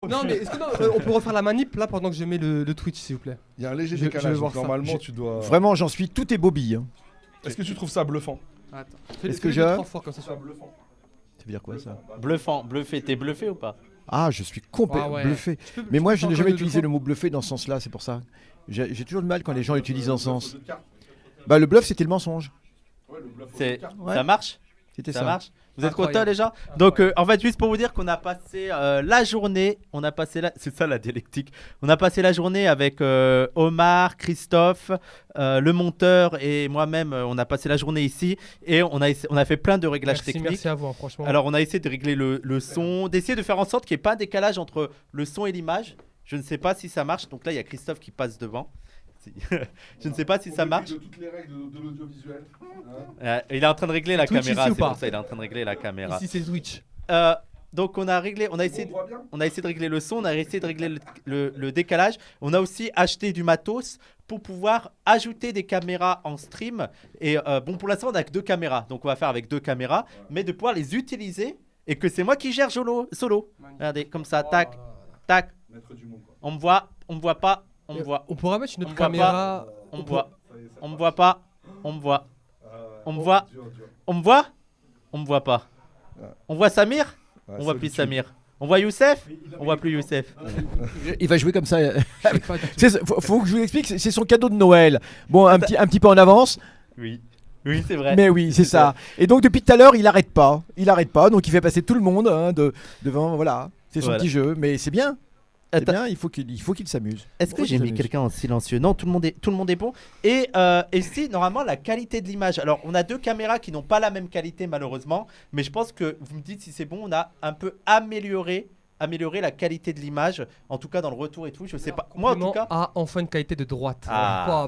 Non, mais est-ce que on peut refaire la manip là pendant que je mets le Twitch, s'il vous plaît? Il y a un léger Je vais décalage, voir donc ça. normalement tu dois... Vraiment, j'en suis tout est bobby. Hein. Est-ce que tu trouves ça bluffant? Attends. Est-ce que j'ai j'ai- trop fort comme ça? Bluffant. Ça veut dire quoi ça? Bluffant, bluffé, t'es bluffé ou pas? Ah, je suis complètement Ah ouais. bluffé. Tu peux- Mais tu moi, peux je n'ai faire jamais un peu de utilisé fond le mot bluffé dans ce sens-là, c'est pour ça. J'ai toujours du mal quand les gens l'utilisent dans ce sens. Le bluff de carte. Bah, le bluff, c'était le mensonge. Ouais, le bluff de C'est... carte. Ouais. Ça marche? C'était Ça ça. marche? Vous êtes Incroyable. contents les gens? Donc en fait juste pour vous dire qu'on a passé la journée, c'est ça la dialectique. On a passé la journée avec Omar, Christophe, le monteur et moi-même. On a passé la journée ici et on a fait plein de réglages Merci, techniques. merci à vous, hein, franchement. Alors on a essayé de régler le son, d'essayer de faire en sorte qu'il n'y ait pas un décalage entre le son et l'image. Je ne sais pas si ça marche. Donc là il y a Christophe qui passe devant. Je ne sais pas si ça marche. De toutes les règles de l'audiovisuel. Il est en train de régler la Twitch caméra. ici ou C'est pas pour ça il est en train de régler la caméra. Ici, c'est Twitch. Donc on a essayé, On voit bien. on a essayé de régler le son, on a essayé de régler le décalage. On a aussi acheté du matos pour pouvoir ajouter des caméras en stream. Et bon, pour l'instant on a que 2 caméras, donc on va faire avec 2 caméras, mais de pouvoir les utiliser et que c'est moi qui gère solo. Regardez, comme ça, tac, tac. Maître du monde, quoi. On me voit pas, on me voit, On pourra mettre une On autre me voit caméra. on me voit, Ça y est, ça on me passe. voit pas, on me voit, on me voit, Dur, dur. on me voit, on me voit pas. On voit Samir, Ouais, on voit c'est plus du Samir. On voit Youssef, on voit plus Youssef. Il va jouer comme ça. Je sais pas du tout. Faut que je vous explique, c'est son cadeau de Noël. Bon, un petit peu en avance, Oui, oui c'est vrai. mais oui, c'est ça. Et donc depuis tout à l'heure, il arrête pas. Donc il fait passer tout le monde hein, devant. Voilà, c'est son Voilà. petit jeu, mais c'est bien. C'est Attends. bien, il faut qu'il s'amuse. Est-ce que Pourquoi j'ai il mis s'amuse quelqu'un en silencieux? Non, tout le monde est bon. Et si, normalement, la qualité de l'image. Alors, on a 2 caméras qui n'ont pas la même qualité, malheureusement. Mais je pense que vous me dites si c'est bon. On a un peu amélioré la qualité de l'image. En tout cas, dans le retour et tout. Je sais pas. Moi, en tout cas. Ah, enfin une qualité de droite. Ah.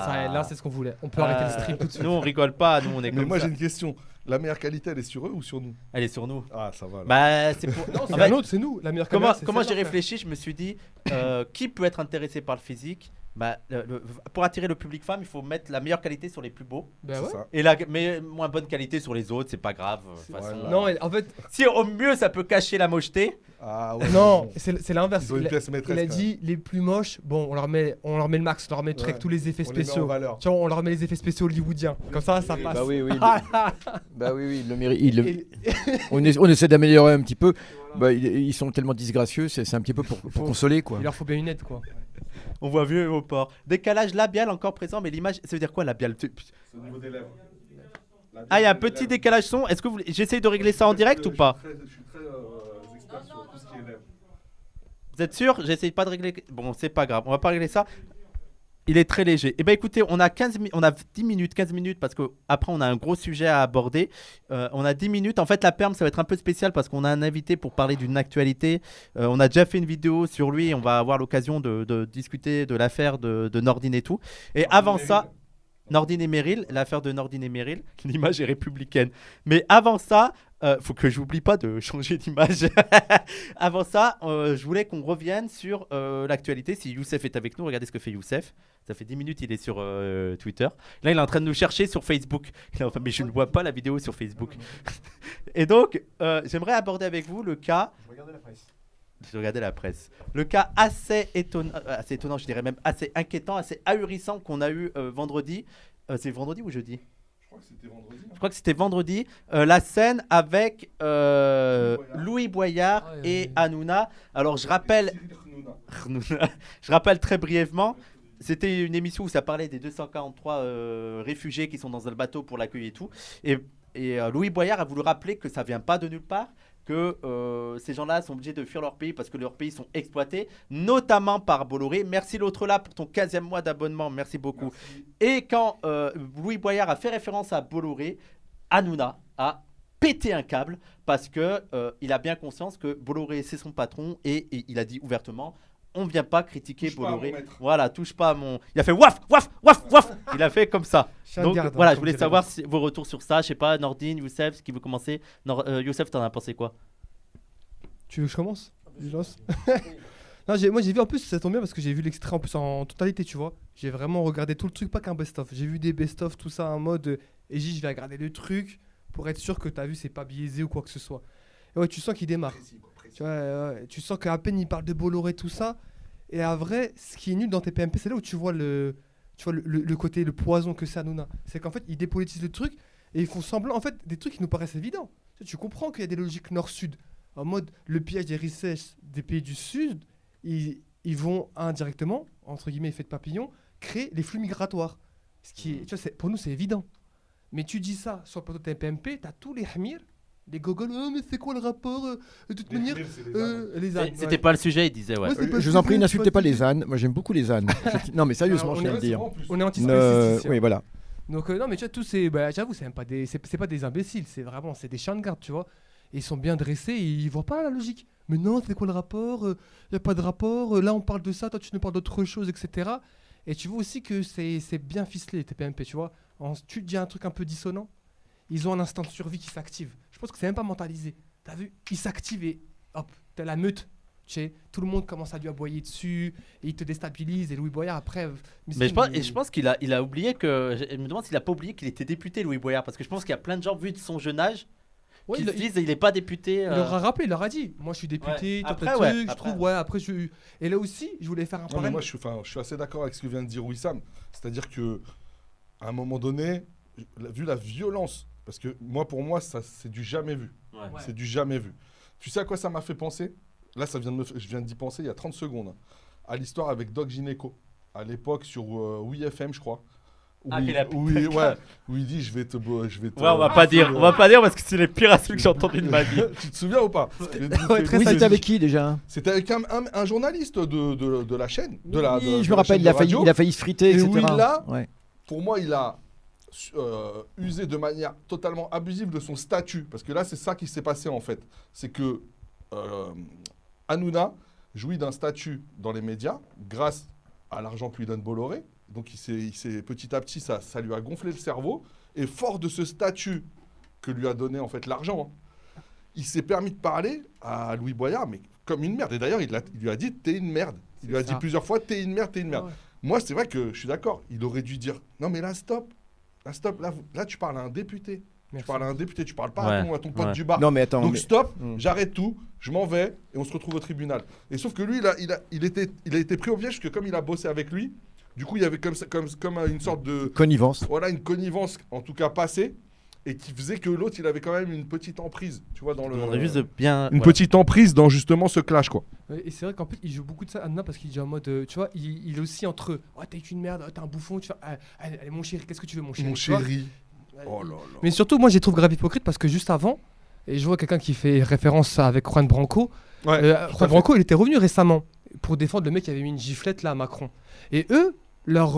Ça, là, c'est ce qu'on voulait. On peut arrêter le stream tout de suite. Nous, on rigole pas. Nous, on est Mais comme moi ça. j'ai une question. La meilleure qualité, elle est sur eux ou sur nous? Elle est sur nous. Ah, ça va. Là. Bah, c'est pour. Non, c'est En fait, un autre, c'est nous. La meilleure caméra, c'est Comment j'ai celle-là, frère. réfléchi? Je me suis dit, qui peut être intéressé par le physique? Bah, pour attirer le public femme, il faut mettre la meilleure qualité sur les plus beaux. Bah C'est ouais. ça. Et la mais moins bonne qualité sur les autres, c'est pas grave. De toute façon. Voilà. Non, en fait, Si au mieux ça peut cacher la mocheté. Ah, ouais, non, bon. c'est l'inverse. Ils ont une pièce maîtresse. Il a quand dit les plus moches, bon, on leur met le max, on leur met le truc avec Ouais. tous les effets On les met en spéciaux. valeur. Tu vois, on leur met les effets spéciaux hollywoodiens. Comme ça passe. Bah oui, il le mérite. On essaie d'améliorer un petit peu. Bah, ils sont tellement disgracieux, c'est un petit peu pour consoler quoi. Il leur faut bien une aide, quoi. On voit vieux au port. Décalage labial encore présent, mais l'image, ça veut dire quoi labial? C'est au niveau des lèvres. Ah, il y a un petit décalage son. Est-ce que vous j'essaye de régler ça en direct ou pas? Je suis très expert sur tout ce qui est lèvres. Vous êtes sûr? J'essaye pas de régler. Bon, c'est pas grave, on va pas régler ça. Il est très léger. Eh ben écoutez, on a 10 minutes, 15 minutes parce que après on a un gros sujet à aborder. On a 10 minutes. En fait, la perm, ça va être un peu spécial parce qu'on a un invité pour parler d'une actualité. On a déjà fait une vidéo sur lui. On va avoir l'occasion de discuter de l'affaire de Nordine et tout. Et avant ça, Nordine et Meryl, l'affaire de Nordine et Meryl, l'image est républicaine. Mais avant ça, faut que j'oublie pas de changer d'image. Avant ça, je voulais qu'on revienne sur l'actualité. Si Youssef est avec nous, regardez ce que fait Youssef. Ça fait 10 minutes, il est sur Twitter. Là, il est en train de nous chercher sur Facebook. Mais je ne vois pas la vidéo sur Facebook. Et donc, j'aimerais aborder avec vous le cas. Je regardais la presse. Le cas assez étonnant, je dirais même assez inquiétant, assez ahurissant qu'on a eu vendredi. C'est vendredi ou jeudi? Je crois que c'était vendredi. Je crois que c'était vendredi. La scène avec Louis Boyard et Hanouna. Alors je rappelle, je rappelle très brièvement. C'était une émission où ça parlait des 243 réfugiés qui sont dans le bateau pour l'accueil et tout. Et Louis Boyard a voulu rappeler que ça vient pas de nulle part, que ces gens-là sont obligés de fuir leur pays parce que leurs pays sont exploités, notamment par Bolloré. Merci l'autre là pour ton 15e mois d'abonnement, merci beaucoup. Merci. Et quand Louis Boyard a fait référence à Bolloré, Hanouna a pété un câble parce que il a bien conscience que Bolloré c'est son patron et il a dit ouvertement: on vient pas critiquer Touche pas à Bolloré. mon maître. Voilà, touche pas à mon. Il a fait waf waf waf waf. Il a fait comme ça. Chien de Donc garde, voilà, hein, je voulais comme savoir vos retours sur ça. Je sais pas, Nordine, Youssef, qui veut commencer. Youssef, t'en as pensé quoi? Tu veux que je commence? Je lance. Non, moi j'ai vu en plus, ça tombe bien parce que j'ai vu l'extrait en plus en totalité, tu vois. J'ai vraiment regardé tout le truc, pas qu'un best-of. J'ai vu des best-of, tout ça en mode. Et je vais regarder le truc pour être sûr que t'as vu, c'est pas biaisé ou quoi que ce soit. Et ouais, tu sens qu'il démarre. Précis, quoi, précis. Tu vois, tu sens qu'à peine il parle de Bolloré, tout ça. Et à vrai, ce qui est nul dans TPMP, c'est là où tu vois le côté, le poison que c'est Hanouna. C'est qu'en fait, ils dépolitisent le truc et ils font semblant, en fait, des trucs qui nous paraissent évidents. Tu comprends qu'il y a des logiques nord-sud. En mode, le pillage des richesses des pays du sud, ils vont indirectement, entre guillemets, effet de papillon, créer les flux migratoires. Ce qui est, tu vois, pour nous, c'est évident. Mais tu dis ça sur le plateau de TPMP, t'as tous les hamirs, les gogoles, mais c'est quoi le rapport de toute manière les ânes. C'était pas le sujet, il disait, ouais. Je vous en prie, n'insultez pas les ânes. Moi, j'aime beaucoup les ânes. Non, mais sérieusement, je viens de dire. On est anti-spécistes. Oui, voilà. Donc, non, mais tu vois, tous ces. Bah, j'avoue, c'est pas des imbéciles, c'est des chiens de garde, tu vois. Et ils sont bien dressés et ils voient pas la logique. Mais non, c'est quoi le rapport y a pas de rapport. Là, on parle de ça, toi, tu nous parles d'autre chose, etc. Et tu vois aussi que c'est bien ficelé, les TPMP, tu vois. Tu te dis un truc un peu dissonant, ils ont un instinct de survie qui s'active. Je pense que c'est même pas mentalisé. T'as vu, ils s'activent et hop, t'as la meute. Tu sais, tout le monde commence à lui aboyer dessus et il te déstabilise. Et Louis Boyard après. Mais je pense qu'il a oublié que. Je me demande s'il a pas oublié qu'il était député, Louis Boyard, parce que je pense qu'il y a plein de gens vu de son jeune âge. Ouais, qui se disent il est pas député. Il leur a rappelé, il leur a dit moi je suis député, après, je trouve après et là aussi je voulais faire un parallèle. Moi je suis assez d'accord avec ce que vient de dire Wissam, c'est-à-dire que à un moment donné, vu la violence, parce que pour moi ça c'est du jamais vu. C'est du jamais vu. Tu sais à quoi ça m'a fait penser? Là je viens d'y penser il y a 30 secondes à l'histoire avec Doc Gynéco à l'époque sur Oui FM je crois. Où il dit je vais te ouais, on va pas dire parce que c'est les pires insultes que j'ai entendues de ma vie. Tu te souviens ou pas? C'était avec qui déjà? C'était avec un journaliste de la chaîne. Je me rappelle, il a failli se friter, etc. Et où pour moi, il a usé de manière totalement abusive de son statut. Parce que là, c'est ça qui s'est passé en fait. C'est que Hanouna jouit d'un statut dans les médias grâce à l'argent que lui donne Bolloré. Donc il s'est petit à petit, ça lui a gonflé le cerveau. Et fort de ce statut que lui a donné en fait l'argent, il s'est permis de parler à Louis Boyard, mais comme une merde. Et d'ailleurs, il lui a dit t'es une merde. Il lui a dit plusieurs fois t'es une merde, t'es une merde. Ouais. Moi, c'est vrai que je suis d'accord. Il aurait dû dire non mais là stop. Là tu parles à un député. Merci. Tu parles à un député, tu parles pas à ton pote du bar. Non mais attends. Donc stop, j'arrête tout, je m'en vais et on se retrouve au tribunal. Et sauf que lui, il a été pris au piège parce que comme il a bossé avec lui. Du coup, il y avait comme une sorte de... Connivence. Voilà, une connivence, en tout cas passée, et qui faisait que l'autre, il avait quand même une petite emprise, tu vois, dans le... petite emprise dans justement ce clash, quoi. Et c'est vrai qu'en plus, il joue beaucoup de ça, Hanouna, parce qu'il dit en mode, tu vois, il est aussi entre, t'es une merde, t'es un bouffon, tu vois, allez, mon chéri, qu'est-ce que tu veux, mon chéri? Mon chéri. Oh là là. Mais surtout, moi, je les trouve grave hypocrites, parce que juste avant, et je vois quelqu'un qui fait référence avec Juan Branco, Juan Branco, il était revenu récemment pour défendre le mec qui avait mis une giflette là à Macron. Et eux, leur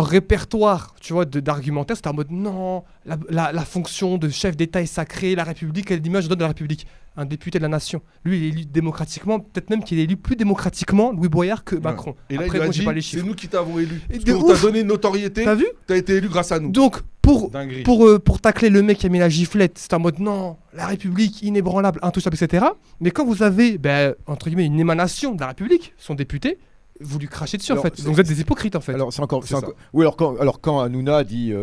répertoire, tu vois, d'argumentaire, c'était en mode non, la fonction de chef d'État est sacrée, la République, quelle image je donne de la République? Un député de la nation. Lui, il est élu démocratiquement, peut-être même qu'il est élu plus démocratiquement, Louis Boyard, que Macron. Et là, après, il a dit, c'est nous qui t'avons élu. On t'a donné une notoriété, t'as vu? T'as été élu grâce à nous. Donc, pour tacler le mec qui a mis la giflette, c'est en mode non, la République inébranlable, intouchable, etc. Mais quand vous avez, entre guillemets, une émanation de la République, son député, vous lui crachez dessus en fait. Donc vous êtes des hypocrites en fait. Alors c'est encore. Oui, alors quand Hanouna dit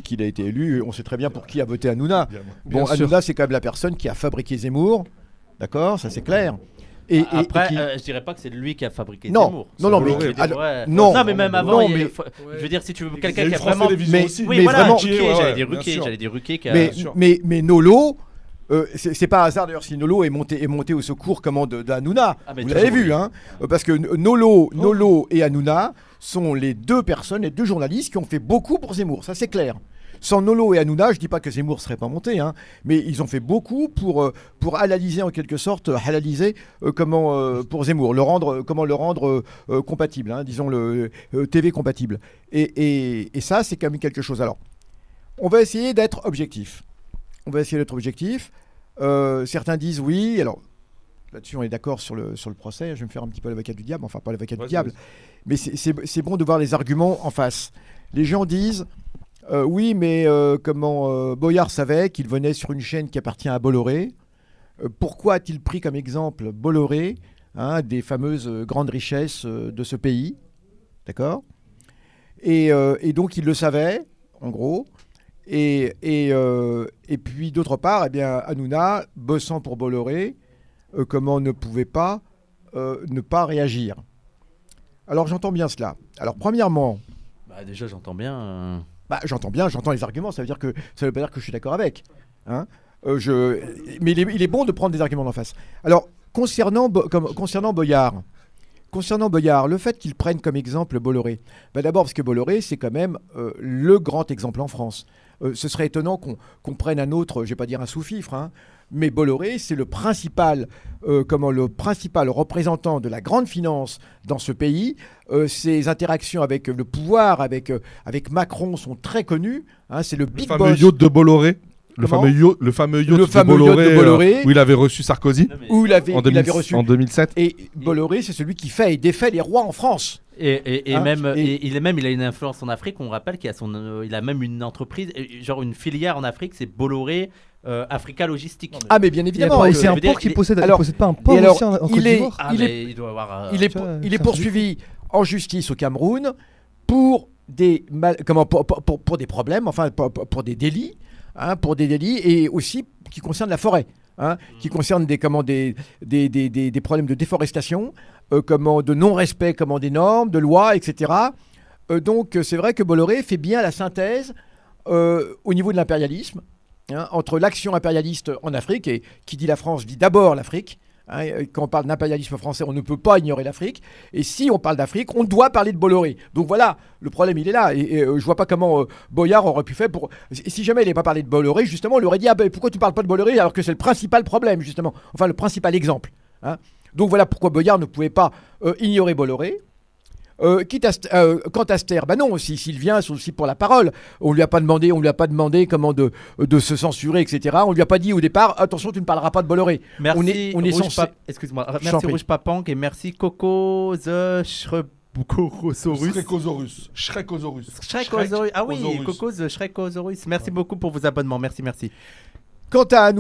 qu'il a été élu, on sait très bien pour qui a voté Hanouna. Bon, Hanouna c'est quand même la personne qui a fabriqué Zemmour, d'accord, ça c'est clair. Après, je dirais pas que c'est lui qui a fabriqué Zemmour. Non, mais même avant, je veux dire, si tu veux quelqu'un qui a vraiment. J'allais dire Ruquier. Mais Nolo. C'est pas un hasard d'ailleurs si Nolo est monté au secours de Hanouna. Vous l'avez vu, hein, parce que Nolo et Hanouna sont les deux journalistes qui ont fait beaucoup pour Zemmour, ça c'est clair. Sans Nolo et Hanouna, je dis pas que Zemmour serait pas monté, hein, mais ils ont fait beaucoup pour halaliser en quelque sorte, pour Zemmour, comment le rendre compatible, hein, disons le TV compatible. Et ça c'est quand même quelque chose. Alors, on va essayer d'être objectif. Certains disent oui. Alors là-dessus, on est d'accord sur le procès. Je vais me faire un petit peu l'avocat du diable. Enfin, pas l'avocat du diable. Mais c'est bon de voir les arguments en face. Les gens disent oui, mais Boyard savait qu'il venait sur une chaîne qui appartient à Bolloré. Pourquoi a-t-il pris comme exemple Bolloré, hein, des fameuses grandes richesses de ce pays? D'accord. Et donc, il le savait, en gros. Et puis d'autre part, eh bien, Hanouna, bossant pour Bolloré, comment ne pouvait pas ne pas réagir. Alors j'entends bien cela. Alors premièrement, Déjà, j'entends bien. j'entends bien, j'entends les arguments, ça veut pas dire que je suis d'accord avec. Hein. Mais il est bon de prendre des arguments en face. Alors, concernant Boyard, le fait qu'il prenne comme exemple Bolloré, d'abord parce que Bolloré, c'est quand même le grand exemple en France. Ce serait étonnant qu'on prenne un autre, je ne vais pas dire un sous-fifre, hein, mais Bolloré, c'est le principal représentant de la grande finance dans ce pays. Ses interactions avec le pouvoir, avec Macron, sont très connues. Hein, c'est le big Le fameux boss. yacht de Bolloré. Le Comment fameux yacht de Bolloré, Bolloré, où il avait reçu Sarkozy Où il avait reçu. en 2007. Et Bolloré, c'est celui qui fait et défait les rois en France. Et Hein, il a une influence en Afrique. On rappelle qu'il a il a même une entreprise, genre une filière en Afrique, c'est Bolloré Africa Logistique. Ah, mais bien évidemment. Et c'est un veut dire port qui qu'il possède. alors- Il possède pas un port et alors, aussi en Côte il est- d'Ivoire. il doit avoir. Il est ça, il est ça, poursuivi en justice au Cameroun pour des pour des problèmes, enfin pour des délits, hein, et aussi qui concernent la forêt, hein, qui concernent des problèmes de déforestation, de non-respect des normes, de lois, etc. Donc c'est vrai que Bolloré fait bien la synthèse au niveau de l'impérialisme, hein, entre l'action impérialiste en Afrique, et qui dit la France dit d'abord l'Afrique. Hein, quand on parle d'impérialisme français, on ne peut pas ignorer l'Afrique. Et si on parle d'Afrique, on doit parler de Bolloré. Donc voilà, le problème, il est là. Et je vois pas comment Boyard aurait pu faire pour... Si jamais il n'avait pas parlé de Bolloré, justement, on lui aurait dit pourquoi tu parles pas de Bolloré alors que c'est le principal problème, justement. Enfin, le principal exemple. Hein. Donc voilà pourquoi Boyard ne pouvait pas ignorer Bolloré. Quant à Ster, non, s'il vient, c'est aussi pour la parole. On lui a pas demandé comment de se censurer, etc. On lui a pas dit au départ, attention, tu ne parleras pas de Bolloré. Merci. on est Rouge censé... Excuse-moi. Je t'en Merci prie. Rouge Papang et merci Coco the Shrekosaurus. Shrekosaurus. Shrekosaurus. Ah oui, Shrekosaurus. Coco the Shrekosaurus. Merci beaucoup pour vos abonnements. Merci. Quant à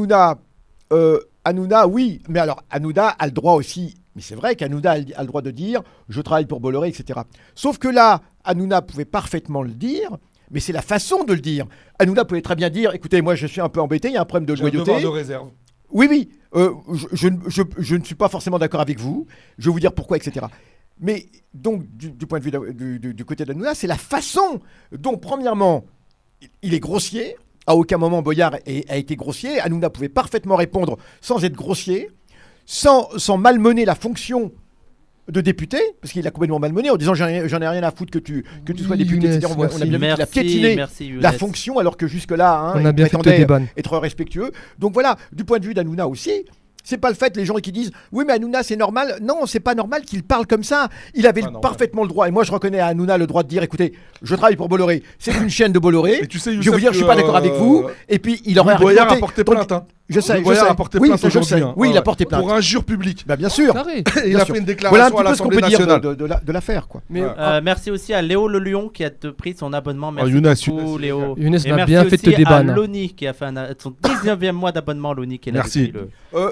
Hanouna, oui, mais alors Hanouna a le droit aussi, mais c'est vrai qu'Hanouna a le droit de dire je travaille pour Bolloré, etc. Sauf que là, Hanouna pouvait parfaitement le dire, mais c'est la façon de le dire. Hanouna pouvait très bien dire écoutez, moi je suis un peu embêté, il y a un problème de J'ai un devoir loyauté. de réserve. Oui, je ne suis pas forcément d'accord avec vous, je vais vous dire pourquoi, etc. Mais donc, du point de vue du côté d'Hanouna, c'est la façon dont, premièrement, il est grossier. À aucun moment Boyard a été grossier. Hanouna pouvait parfaitement répondre sans être grossier, sans malmener la fonction de député, parce qu'il a complètement malmené en disant j'en ai rien à foutre que tu sois député, Younes, etc. On a bien vu qu'il a Merci, piétiné Younes. la fonction, alors que jusque-là, hein, On a il bien fait de te prétendait débanne. être respectueux. Donc voilà, du point de vue d'Hanouna aussi, c'est pas le fait, les gens qui disent oui, mais Hanouna c'est normal. Non, c'est pas normal qu'il parle comme ça. Il avait Pas normal. parfaitement le droit. Et moi, je reconnais à Hanouna le droit de dire écoutez, je travaille pour Bolloré, c'est une chaîne de Bolloré. Et tu sais, Je vais Youssef, vous dire, je suis pas d'accord avec vous. Et puis il aurait Boyard a argumenté. porté Donc, plainte. Hein. Je sais, Boyard a porté oui, plainte ça, je le sais. aujourd'hui. Hein. Oui, il a Ouais. porté plainte. Pour injure publique. Bah, bien sûr. Carré. Et il Bien a sûr. fait une Voilà un déclaration à petit peu ce qu'on l'Assemblée peut dire nationale. de l'affaire, quoi. Mais Merci aussi à Léo Le Lion qui a pris son abonnement. Merci Younes, beaucoup, Younes, Léo. Younes Et m'a merci bien fait de te aussi à débanne. Loni qui a fait son 19e mois d'abonnement. Loni qui est là Merci. depuis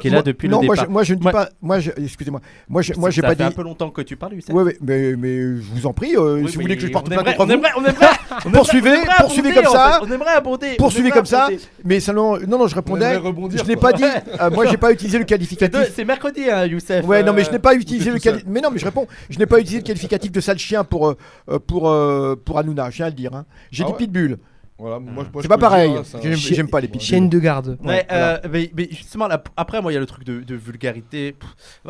qui est là depuis le non, départ. moi je ne dis Moi- pas. Excusez-moi. Moi j'ai Ça pas fait dit. un peu longtemps que tu parles, Youssef. Oui, mais je vous en prie, Oui, si vous mais voulez que je porte on plainte aimerait- contre vous, on aimerait Poursuivez abonder, comme en ça. fait. On aimerait abonder. poursuivez on aimerait comme ça. abonder. Mais seulement, non, je répondais. aimerait rebondir, Je n'ai quoi. pas dit. Moi, j'ai pas utilisé le C'est qualificatif. c'est mercredi, hein, Youssef. Ouais, non, mais je n'ai pas utilisé tout le seul. Mais non, mais je réponds. Je n'ai pas utilisé le qualificatif de sale chien pour Hanouna. Je tiens à le dire. Hein. J'ai Ah dit ouais pitbull. Voilà, moi, C'est je pas peux pareil. dire, ça- J'aime pas les pitbulls. chaîne de garde. Ouais, voilà. mais justement, après, moi, il y a le truc de vulgarité.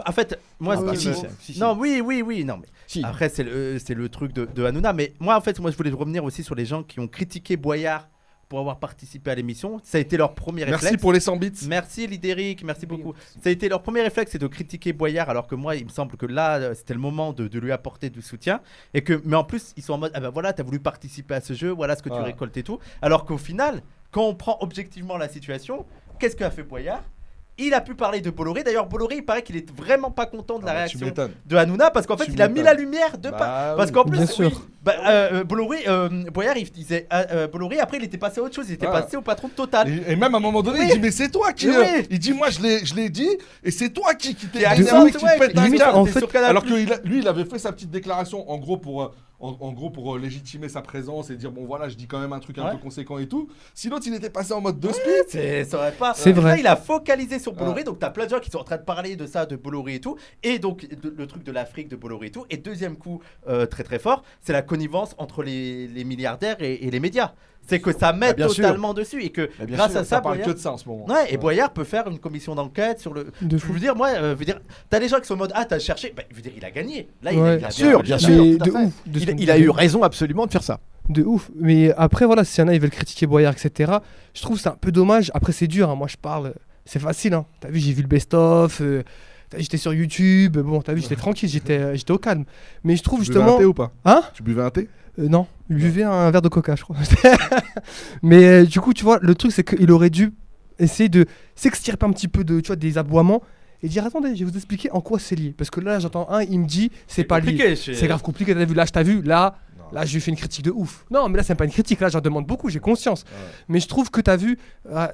En fait, moi, Ah ce bah, qui si, me- si. Non, oui, non, mais Si. après, c'est le truc de Hanouna. Mais moi, en fait, je voulais revenir aussi sur les gens qui ont critiqué Boyard pour avoir participé à l'émission. Ça a été leur premier Merci réflexe. pour les 100 bits. Merci Lidéric, merci beaucoup. Ça a été leur premier réflexe, c'est de critiquer Boyard, alors que moi, il me semble que là, c'était le moment de lui apporter du soutien. Mais en plus, ils sont en mode, ah ben voilà, t'as voulu participer à ce jeu, voilà ce que tu Ah. récoltes et tout. Alors qu'au final, quand on prend objectivement la situation, qu'est-ce qu'a fait Boyard ? Il a pu parler de Bolloré. D'ailleurs, Bolloré, il paraît qu'il est vraiment pas content de la Ah bah, réaction tu m'étonnes. de Hanouna, parce qu'en fait, Tu il a mis m'étonnes. la lumière de Bah pas. oui. Parce qu'en plus, Bien sûr. Bolloré, Boyard, il disait, Bolloré, après, il était passé à autre chose, il était Ah. passé au patron de Total. Et même à un moment donné, Oui. il dit mais c'est toi qui. Oui. Il dit moi je l'ai dit et c'est toi qui t'es Qui a énervé, sorti, qui ouais, pète qui un limite, câble. en était fait- sur Canal+. Alors que lui il avait fait sa petite déclaration en gros pour en gros pour légitimer sa présence et dire bon voilà, je dis quand même un truc un Ouais. peu conséquent et tout. Si l'autre il était passé en mode de speed, Ça aurait pas. C'est vrai. Là, il a focalisé sur Bolloré, donc t'as plein de gens qui sont en train de parler de ça, de Bolloré et tout, et donc le truc de l'Afrique, de Bolloré et tout. Et deuxième coup, très très fort, c'est la connivence entre les milliardaires et les médias. C'est que ça met bien sûr. totalement dessus et que bien grâce sûr, à ça ça, parle Boyard... que de ça en ce moment. Ouais, et Boyard peut faire une commission d'enquête sur le. De Je fou. veux dire, moi, t'as des gens qui sont en mode ah t'as cherché, bah, je veux dire il a gagné. Là, il Ouais. a Bien sûr, bien Mais sûr. de tout à fait. ouf. De ce qu'on Il a disait. eu raison absolument de faire ça. De ouf. Mais après, voilà, s'il y en a, ils veulent critiquer Boyard, etc. Je trouve c'est un peu dommage. Après, c'est dur. Hein. Moi, je parle. C'est facile. Hein. T'as vu, j'ai vu le best-of. T'as vu, j'étais sur YouTube. Bon, t'as vu, j'étais tranquille. J'étais au calme. Mais je trouve Tu buvais justement. un thé ou pas? Hein? Tu buvais un thé? Non, il buvait un verre de coca, je crois. Mais du coup, tu vois, le truc, c'est qu'il aurait dû essayer de s'extirper un petit peu de, tu vois, des aboiements et dire attendez, je vais vous expliquer en quoi c'est lié. Parce que là, j'entends un, il me dit c'est pas lié. compliqué. C'est grave compliqué. T'as vu, là, Non. là, je lui fais une critique de ouf. Non, mais là, c'est pas une critique. Là, j'en demande beaucoup, j'ai conscience. Ouais. Mais je trouve que t'as vu,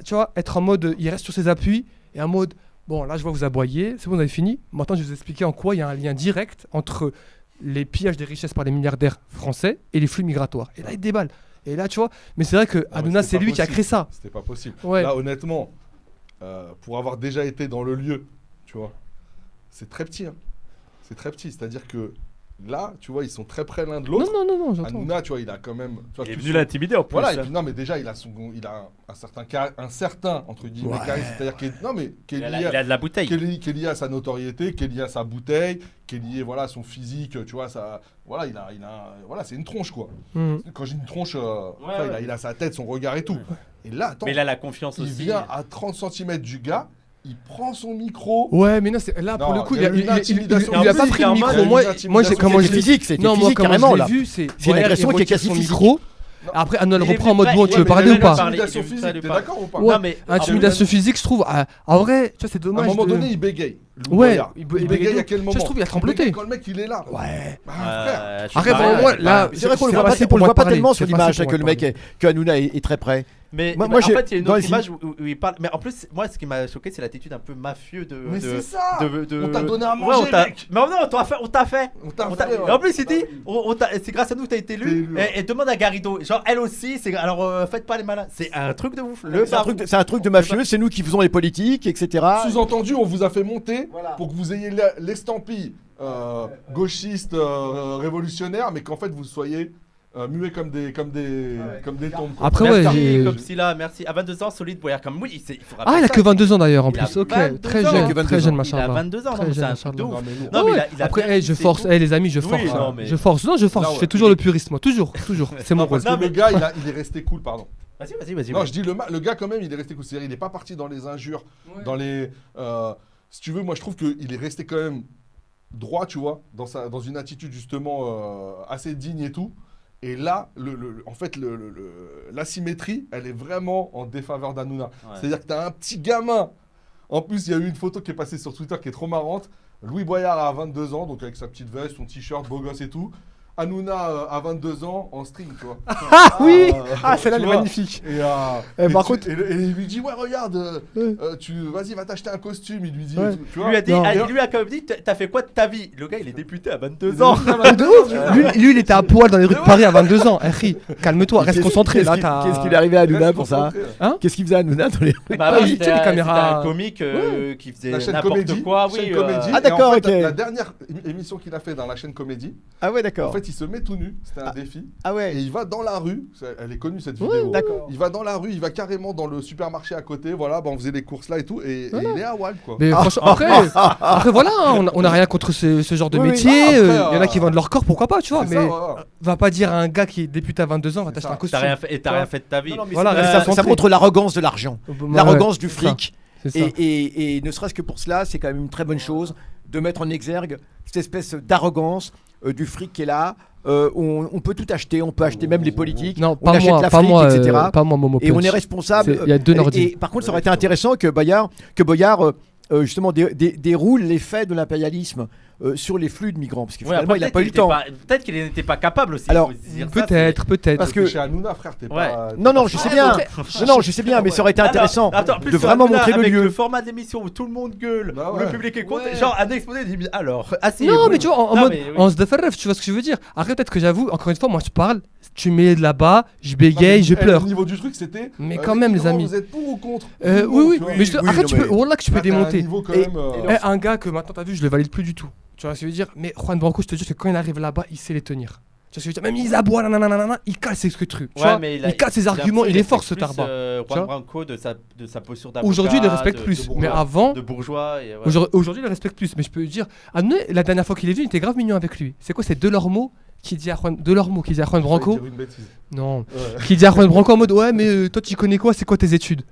tu vois, être en mode, il reste sur ses appuis et en mode, bon, là, je vois vous aboyer, c'est bon, vous avez fini. Maintenant, je vais vous expliquer en quoi il y a un lien direct entre les pillages des richesses par les milliardaires français et les flux migratoires. Et là, il déballe. Et là, tu vois, mais c'est vrai que mais Hanouna, c'était c'est pas lui qui a possible. créé ça. C'était pas possible. Ouais. Là, honnêtement, pour avoir déjà été dans le lieu, tu vois, c'est très petit. Hein. C'est très petit. C'est-à-dire que là, tu vois, ils sont très près l'un de Non, l'autre. non, j'entends. Hanouna, tu vois, il a quand même. Tu vois, Il est tout venu son- l'intimider en plus. Voilà, et puis non, mais déjà, il a un certain entre guillemets Ouais. charisme, c'est-à-dire qu'il non, mais qui est Il lié, a de la bouteille. qui est lié à sa notoriété, qui est lié à sa bouteille, qui est lié voilà à son physique, tu vois, ça, voilà, voilà, c'est une tronche quoi. Mhm. Quand j'ai une tronche, enfin, ouais. il a sa tête, son regard et tout. Et là, attends, Mais il a la confiance il aussi. vient à 30 cm du gars, il prend son micro. Ouais, mais non, là, pour Non, le coup, il y a une intimidation. il lui a pas En plus, pris il est le en micro. mode- Moi, il y a une moi, j'ai intimidation. comment je C'était l'ai physique, c'était Non, moi, physique comment carrément je l'ai là. vu, c'est C'est une Boyard, agression il qui est retire quasi son physique. micro. Après, Hanouna le Il est reprend en venu mode pas- bon, ouais, tu veux mais parler il ou est pas venu parler. Intimidation il est venu physique, lui t'es parler. d'accord ou pas? Ouais, Non, mais intimidation physique, je trouve. En vrai, tu vois, c'est À un dommage. moment de- donné, il bégaye. Louis Ouais, Boyard. il Il bégaye bégaye à de- quel ça, moment? je trouve, il a Il trembloté. bégaye quand le mec il est là. Ouais. Bah, frère. je suis Après, pas- vraiment, moi, là, C'est vrai qu'on le c'est voit pas, facile on pour le moi voit de pas parler. tellement C'est sur facile l'image pour que moi le de mec parler. que Hanouna est très près. Mais Moi, en j'ai- fait, il y a une dans autre les image où il parle. Mais en plus, moi, ce qui m'a choqué, c'est l'attitude un peu mafieux de. Mais de- c'est ça. de- On t'a donné à Ouais, manger, on t'a- mec. Mais non, on t'a fait. On t'a fait, Et ouais. en plus, il dit c'est grâce à nous que t'as été T'es élu. élu, ouais. Et demande à Garrido. Genre, elle aussi, c'est. Alors, faites pas les malins. C'est un truc de ouf. C'est un truc de mafieux, c'est nous qui faisons les politiques, etc. Sous-entendu, on vous a fait monter Voilà. pour que vous ayez l'estampille gauchiste révolutionnaire, mais qu'en fait vous soyez muets comme des tombes. quoi. Après, ouais, Merci, j'ai. comme si là, merci. À 22 ans, solide Boyard comme oui. Il faut Ah, rappeler il a ça, que 22 ans d'ailleurs en Il a plus. Ok, 22 très ans. jeune, Il a très jeune, Il a machin. 22 ans, Très non, c'est jeune, un truc de machallah. ouf. Non, mais non. Non, mais il a Après, bien je lycée force. tout. Les amis, je Oui, force. non, mais- Je force. Non, je force. Non, Je ouais. fais toujours le puriste, moi. Toujours. C'est mon Non, rôle. parce que le gars, il est resté cool, pardon. Vas-y. Non, je dis le gars quand même, il est resté cool. C'est-à-dire, il n'est pas parti dans les injures, dans les. Si tu veux, moi je trouve qu'il est resté quand même droit, tu vois, dans une attitude justement assez digne et tout. Et là, en fait, l'asymétrie, elle est vraiment en défaveur d'Hanouna. Ouais. C'est-à-dire que tu as un petit gamin. En plus, il y a eu une photo qui est passée sur Twitter qui est trop marrante. Louis Boyard a 22 ans, donc avec sa petite veste, son t-shirt, beau gosse et tout. Hanouna a 22 ans en string, tu vois. Ah oui. Ah, tu celle-là, elle est vois. magnifique. Et, Par contre- et il lui dit ouais regarde, vas-y va t'acheter un costume, il lui dit, Ouais. et tout, tu Il vois. lui a dit, Non. il lui a quand même dit, t'as fait quoi de ta vie? Le gars, il est député à 22 ans. De ouf. Lui, il était à poil dans les rues de Paris à 22 ans. Henri, calme-toi, reste concentré. Là, Qu'est-ce qui lui est arrivé à Hanouna Reste pour ça concentré. Qu'est-ce qu'il faisait à Hanouna dans les rues Bah, Ah, oui, il tient les caméras. c'était un comique qui faisait La chaîne n'importe Comédie, quoi. chaîne Oui, Comédie. Ah, Et d'accord, en fait, ok. La dernière émission qu'il a fait dans la chaîne Comédie, Ah ouais, en d'accord. fait il se met tout nu, c'était un défi. Ah Et ouais, il va dans la rue, elle est connue cette Ouais, vidéo. d'accord. Il va dans la rue, il va carrément dans le supermarché à côté, voilà, bah, on faisait les courses là et tout, et Voilà. il est à Wall quoi. Mais franchement, après voilà, hein, on a rien contre ce genre de Oui, oui. métier. Ah, après, Il y en a qui vendent leur corps, pourquoi pas, tu vois. C'est Mais ça, voilà. va pas dire à un gars qui est député à 22 ans, va C'est t'acheter ça. un costume. T'as rien fait, et t'as rien fait de ta vie. Non, non, mais Voilà, c'est- reste ça concentré. montre l'arrogance de l'argent, Ouais, l'arrogance du c'est ça, fric. c'est ça. Et ne serait-ce que pour cela, c'est quand même une très bonne chose de mettre en exergue cette espèce d'arrogance du fric qui est là. On peut tout acheter, on peut acheter même les politiques. Non, on pas achète moi, la pas fric, moi, etc. pas moi, Momo Et on Punch. est responsable. Il y a deux Nordis. Et par contre, ça aurait été intéressant que Boyard justement déroule les faits de l'impérialisme sur les flux de migrants, parce que Ouais, finalement, après, il n'a peut-être pas eu le qu'il était temps. peut-être qu'il n'était pas capable aussi. Alors, faut se dire ça, Peut-être. Parce Que que chez Hanouna, frère, t'es Ouais. pas. non, je sais bien. Non, je sais bien, mais ça aurait été intéressant Attends, plus de sur vraiment Hanouna, montrer le avec lieu. le format de l'émission où tout le monde gueule, Bah où le ouais. public est content. Ouais. Genre, un exposé dit alors, Non, mais tu vois, en Non, mode, mais oui. on se déferre, tu vois ce que je veux dire. Après, peut-être que j'avoue, encore une fois, moi je parle, tu mets de là-bas, je bégaye, je pleure. Le niveau du truc, c'était. Mais quand même, les amis. Vous êtes pour ou contre Oui, tu vois. mais après, non, tu peux, mais- voilà que tu peux Là, t'as un démonter. niveau quand Et- même, Un gars que maintenant t'as vu, je le valide plus du tout. Tu vois ce que je veux dire. Mais Juan Branco, je te dis que quand il arrive là-bas, il sait les tenir. Tu vois ce que je veux dire. Même il aboie, nanana, il casse ses trucs. Tu vois, il casse ses arguments, il est fort ce tarba. Juan vois. Branco de sa posture d'avocat. Aujourd'hui, il le respecte de plus. bourgeois. Mais avant, De bourgeois. Et, ouais. aujourd'hui, il le respecte plus. Mais je peux dire, la dernière fois qu'il est venu, il était grave mignon avec lui. C'est quoi, c'est Delormeau qui dit à Juan Branco. dire une bêtise. Non. Ouais. Qui dit à Juan Branco en mode ouais, mais toi tu connais quoi, c'est quoi tes études?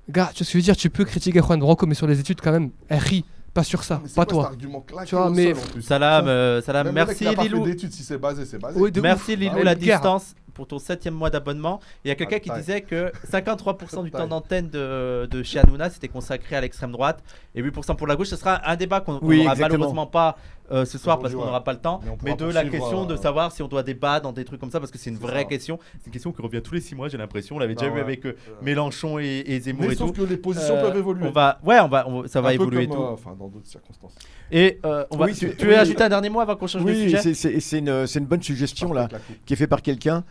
Gars, tu vois ce que je veux dire, tu peux critiquer Juan Branco, mais sur les études quand même, elle rit, pas sur ça, Mais c'est pas quoi cet toi. argument claqué Tu vois, au mais- sol, en plus Salam, Même le mec, merci il a pas fait Lilou. d'études, si c'est basé, c'est basé. Ouais, de Merci ouf. Lilou, Ah, la une guerre. distance pour ton 7e mois d'abonnement. Il y a quelqu'un qui taille. disait que 53% du Taille. temps d'antenne de chez Hanouna c'était consacré à l'extrême droite et 8% pour la gauche. Ce sera un débat qu'on Oui, n'aura exactement. malheureusement pas ce soir parce Aujourd'hui, qu'on ouais. n'aura pas le temps. Mais on pourra Mais de la poursuivre, question de savoir si on doit débattre dans des trucs comme ça parce que c'est une C'est vraie ça. question. C'est une question qui revient tous les 6 mois, j'ai l'impression. On l'avait déjà Ah vu ouais. avec Mélenchon et Zemmour Mais et tout. sauf que les positions peuvent évoluer. Ça va Un peu évoluer et comme, tout. enfin, dans d'autres circonstances. Et on va. Oui, Tu veux ajouter un dernier mot avant qu'on change de Oui, sujet? c'est une bonne suggestion là, Avec la coupe. qui est faite par quelqu'un,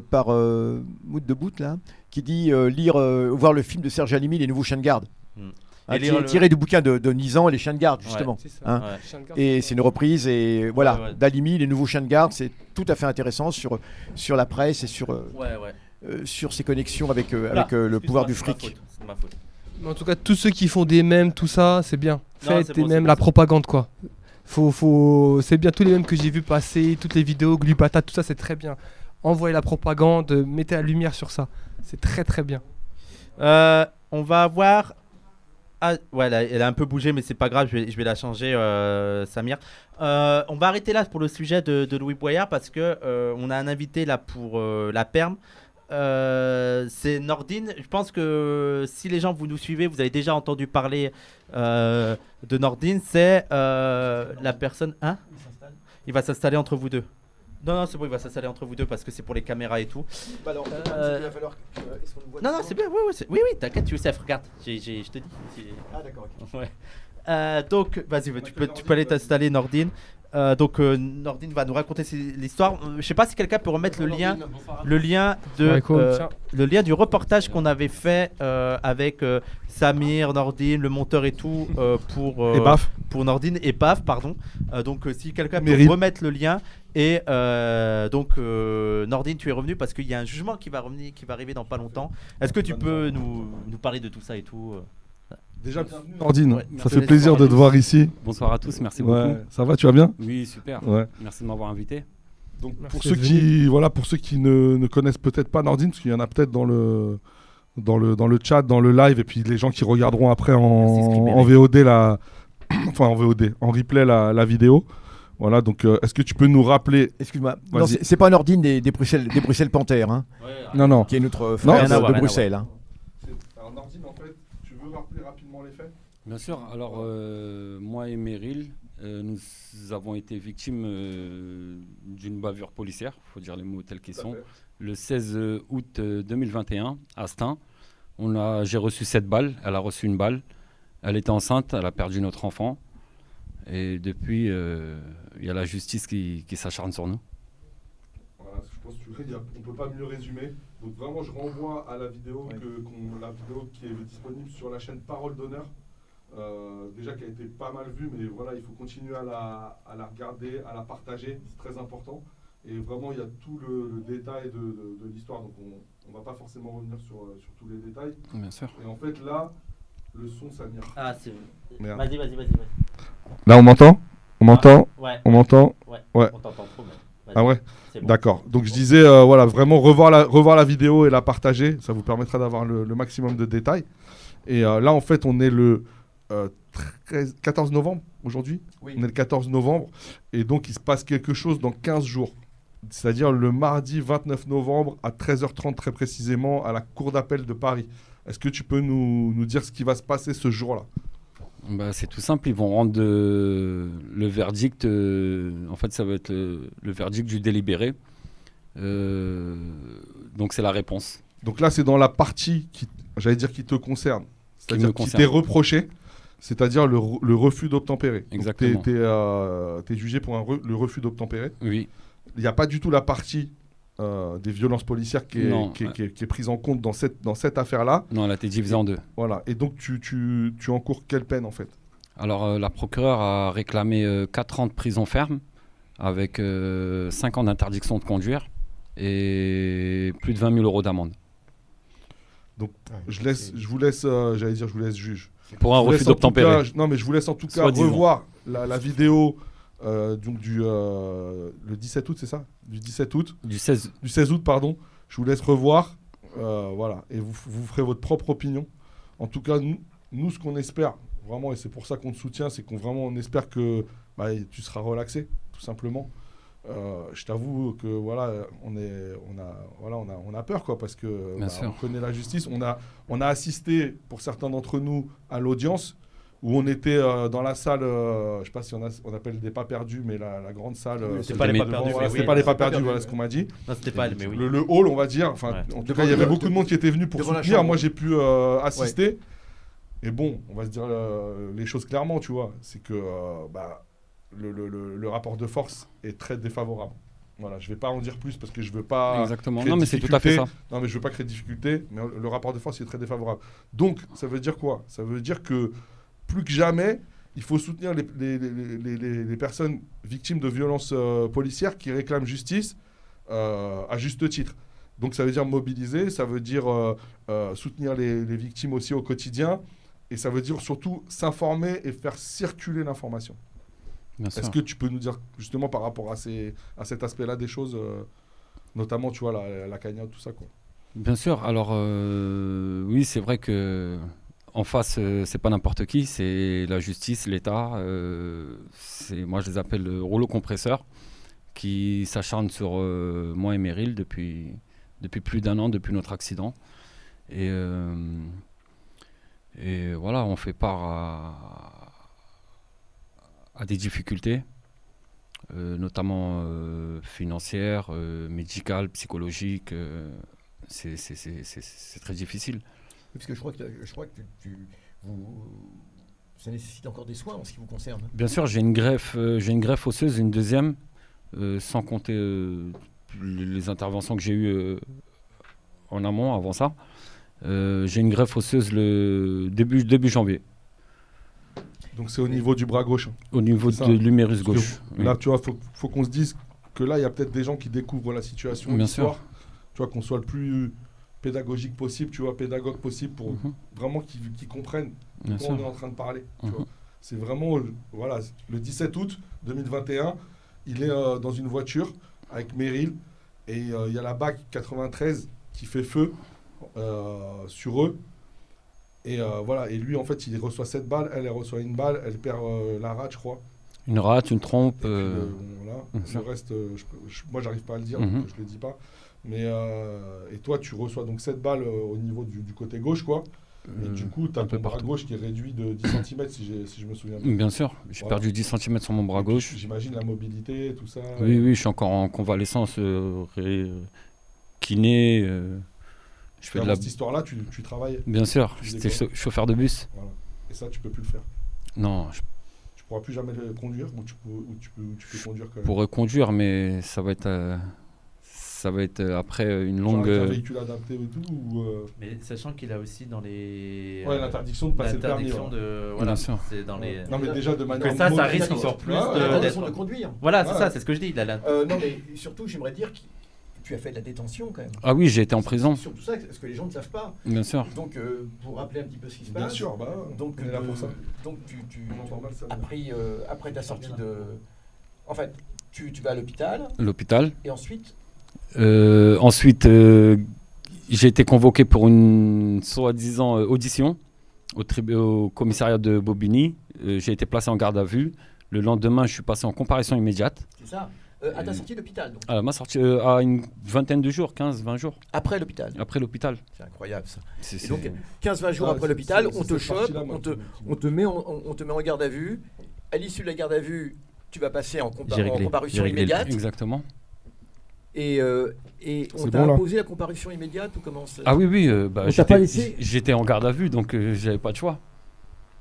par Mout de Bout là, qui dit voir le film de Serge Halimi, Les Nouveaux Chiens de Garde. Hmm. Hein, Et lire le- tiré du bouquin de Nizan, Les Chiens de Garde, justement. C'est ça. Hein. Ouais. Et c'est une reprise, et voilà, ouais. d'Halimi, Les Nouveaux Chiens de Garde, c'est tout à fait intéressant sur la presse et sur ses connexions avec le pouvoir du fric. C'est ma faute. Mais en tout cas, tous ceux qui font des mèmes, tout ça, c'est bien. Non, Faites c'est des bon, c'est mèmes, bon, la c'est propagande quoi. C'est bien tous les mèmes que j'ai vu passer, toutes les vidéos, Glupata, tout ça, c'est très bien. Envoyez la propagande, mettez la lumière sur ça. C'est très très bien. On va avoir. Ah, ouais, elle a un peu bougé, mais c'est pas grave, je vais la changer, Samir. On va arrêter là pour le sujet de Louis Boyard parce que on a un invité là pour la perme. C'est Nordine. Je pense que si les gens vous nous suivez, vous avez déjà entendu parler de Nordine. C'est la personne. Hein? Il va s'installer entre vous deux. Non, c'est bon, il va s'installer entre vous deux parce que c'est pour les caméras et tout. Non, c'est bien, oui, t'inquiète, Youssef, regarde, je te dis. Ah d'accord. Ouais. Donc, vas-y, tu peux aller t'installer, Nordine. Nordine va nous raconter l'histoire. Je sais pas si quelqu'un peut remettre le lien le lien du reportage qu'on avait fait avec Samir, Nordine, le monteur et tout Et baf. pour Nordine et Paf, pardon. Si quelqu'un peut Meryl. remettre le lien. Et Nordine, tu es revenu parce qu'il y a un jugement qui va arriver dans pas longtemps. Est-ce que tu peux nous parler de tout ça et tout Déjà, Nordine, Ouais, ça merci. fait plaisir de te voir ici. Bonsoir à tous, merci Ouais, beaucoup. ça va, tu vas bien? Oui, super. Ouais. Merci de m'avoir invité. Donc Merci pour ceux d'être qui ne connaissent peut-être pas Nordine, parce qu'il y en a peut-être dans le chat, dans le live, et puis les gens qui regarderont après en VOD en replay la vidéo. Voilà, donc est-ce que tu peux nous rappeler? Excuse-moi. Vas-y. Non, c'est pas Nordine des Bruxelles Panthères, hein, Non. qui est notre Non, frère rien à de voir, rien à Bruxelles. Hein. Alors Nordine, en fait, tu veux rappeler rapidement les faits? Bien sûr, alors moi et Meryl, nous avons été victimes d'une bavure policière, il faut dire les mots tels qu'ils sont, le 16 août 2021 à Stein. J'ai reçu 7 balles, elle a reçu une balle, elle était enceinte, elle a perdu notre enfant. Et depuis, il y a la justice qui s'acharne sur nous. Voilà, je pense qu'on ne peut pas mieux résumer. Donc vraiment, je renvoie à la vidéo, la vidéo qui est disponible sur la chaîne Parole d'Honneur. Déjà qui a été pas mal vue, mais voilà, il faut continuer à la regarder, à la partager, c'est très important. Et vraiment, il y a tout le détail de l'histoire, donc on ne va pas forcément revenir sur tous les détails. Bien sûr. Et en fait, là, le son, Samir. Ah, c'est. Merde. Vas-y. Là, on m'entend? On m'entend? Ouais. On m'entend? Ouais. Ouais. On t'entend trop, mais. Vas-y. Ah ouais? C'est bon. D'accord. Donc je disais, voilà, vraiment revoir la vidéo et la partager, ça vous permettra d'avoir le maximum de détails. Et là, en fait, on est le 14 novembre aujourd'hui. Oui. On est le 14 novembre. Et donc, il se passe quelque chose dans 15 jours. C'est-à-dire le mardi 29 novembre à 13h30 très précisément à la Cour d'appel de Paris. Est-ce que tu peux nous dire ce qui va se passer ce jour-là? C'est tout simple, ils vont rendre le verdict, en fait ça va être le verdict du délibéré. Donc c'est la réponse. Donc là, c'est dans la partie qui te concerne. C'est-à-dire me qui concerne. t'est reproché, c'est-à-dire le refus d'obtempérer. Exactement. T'es jugé pour le refus d'obtempérer. Oui, Il n'y a pas du tout la partie des violences policières qui Non. est prise en compte dans cette affaire-là. non, elle a été divisée en deux. Voilà. Et donc, tu encours quelle peine, en fait? Alors la procureure a réclamé 4 ans de prison ferme avec 5 ans d'interdiction de conduire et plus de 20 000 € d'amende. Je vous laisse juge. Pour un Je vous laisse refus en tout d'obtempérer. cas- Non, mais je vous laisse en tout cas Soi-disant. revoir la vidéo donc le 17 août, c'est ça? Du 17 août. Du 16. Du 16 août, pardon. Je vous laisse revoir. Voilà. Et vous ferez votre propre opinion. En tout cas, nous ce qu'on espère, vraiment, et c'est pour ça qu'on te soutient, c'est qu'on espère que tu seras relaxé, tout simplement. Je t'avoue que voilà, on a peur, quoi, parce que Bien sûr. on connaît la justice. On a assisté, pour certains d'entre nous, à l'audience où on était dans la salle, je sais pas si on appelle des pas perdus, mais la grande salle. C'est pas les pas devant, perdus. voilà, mais c'était oui. pas les pas perdus, voilà ce qu'on m'a dit. Non, c'était pas elle, mais oui. Le hall, on va dire. Enfin, Ouais. en tout Devant cas, il y avait le- beaucoup de monde qui était venu pour devant la soutenir. chambre. Moi, j'ai pu assister. Et bon, on va se dire les choses clairement, tu vois. C'est que le rapport de force est très défavorable. Voilà, je vais pas en dire plus parce que je veux pas. Exactement. créer Non, de mais c'est tout à fait ça. Non, mais je veux pas créer de difficulté, mais le rapport de force est très défavorable. Donc, ça veut dire quoi? Ça veut dire que plus que jamais, il faut soutenir les personnes victimes de violences policières qui réclament justice à juste titre. Donc, ça veut dire mobiliser, ça veut dire soutenir les victimes aussi au quotidien, et ça veut dire surtout s'informer et faire circuler l'information. Bien sûr. Est-ce que tu peux nous dire justement par rapport à cet aspect-là des choses, notamment, tu vois, la cagnotte, tout ça, quoi. Bien sûr. Alors, oui, c'est vrai que en face, c'est pas n'importe qui, c'est la justice, l'État. Moi, je les appelle rouleau compresseur, qui s'acharne sur moi et Meryl depuis plus d'1 an, depuis notre accident. Et voilà, on fait part à des difficultés, notamment financières, médicales, psychologiques. C'est très difficile. Parce que je crois que ça nécessite encore des soins en ce qui vous concerne. Bien sûr, j'ai une greffe osseuse, une deuxième, sans compter les interventions que j'ai eues en amont, avant ça. J'ai une greffe osseuse le début janvier, Donc, c'est au niveau du bras gauche. au niveau C'est ça. de l'humérus Parce gauche. que là, tu vois, faut qu'on se dise que là, il y a peut-être des gens qui découvrent la situation. Bien l'histoire. sûr. Tu vois, qu'on soit le plus pédagogique possible, tu vois, pédagogue possible pour Mhm. vraiment qu'ils comprennent de Bien quoi sûr. on est en train de parler. Tu Mhm. vois. C'est vraiment, voilà, le 17 août 2021, il est dans une voiture avec Meryl et il y a la BAC 93 qui fait feu sur eux. Et voilà, et lui, en fait, il reçoit 7 balles, elle reçoit 1 balle, elle perd la rate, je crois. Une rate, une trompe. Et puis, voilà. bien Le sûr. reste, moi, j'arrive pas à le dire, Mhm. donc je le dis pas. Mais, et toi, tu reçois donc 7 balles au niveau du côté gauche, quoi. Et du coup, tu as un peu ton bras partout. gauche qui est réduit de 10 cm, si je me souviens bien. Bien sûr, j'ai Voilà. perdu 10 cm sur mon bras Et puis, gauche. J'imagine la mobilité, tout ça. Oui, oui, je suis encore en convalescence, kiné. Je fais de la. Cette histoire-là, tu travailles. Bien sûr, Tu j'étais faisais quoi chauffeur de bus. Voilà. Et ça, tu peux plus le faire. Non, Tu pourras plus jamais le conduire ou tu peux conduire quand je même. pourrais conduire, mais ça va être après une Genre longue. avec un véhicule adapté et tout ou Mais sachant qu'il a aussi dans les. Ouais, l'interdiction de passer le permis. l'interdiction Ouais. de. Voilà, Bien sûr. c'est dans les. Non, mais déjà de manière. Que ça mobile. risque encore plus Ouais, de- ouais, L'interdiction d'être- de conduire. Voilà, c'est Ouais. ça, c'est ce que je dis. Il a Non, mais surtout, j'aimerais dire que tu as fait de la détention quand même. Ah oui, j'ai été en prison, C'est surtout ça, ce que les gens ne savent pas. bien sûr. Donc, pour rappeler un petit peu ce qui se Bien passe. sûr, bah, Donc, on est là pour ça. donc On entend mal ça. après ta sortie de. En fait, tu vas à l'hôpital L'hôpital. et ensuite. Ensuite, j'ai été convoqué pour une soi-disant audition au commissariat de Bobigny. J'ai été placé en garde à vue. Le lendemain, je suis passé en comparution immédiate. C'est ça. À ta sortie d'hôpital, donc. À ma sortie, à une vingtaine de jours, 15-20 jours Après l'hôpital. après l'hôpital. C'est incroyable ça. C'est- Et donc, c'est- 15-20 jours Ah, après c'est- l'hôpital, c'est on te cette chope, partie-là, moi, on te met en garde à vue. À l'issue de la garde à vue, tu vas passer en J'ai réglé, comparution j'ai réglé le immédiate. Exactement. Et on C'est t'a bon, là. imposé la comparution immédiate ou comment ça Ah oui, oui, bah, On t'a pas laissé j'étais en garde à vue, donc j'avais pas de choix.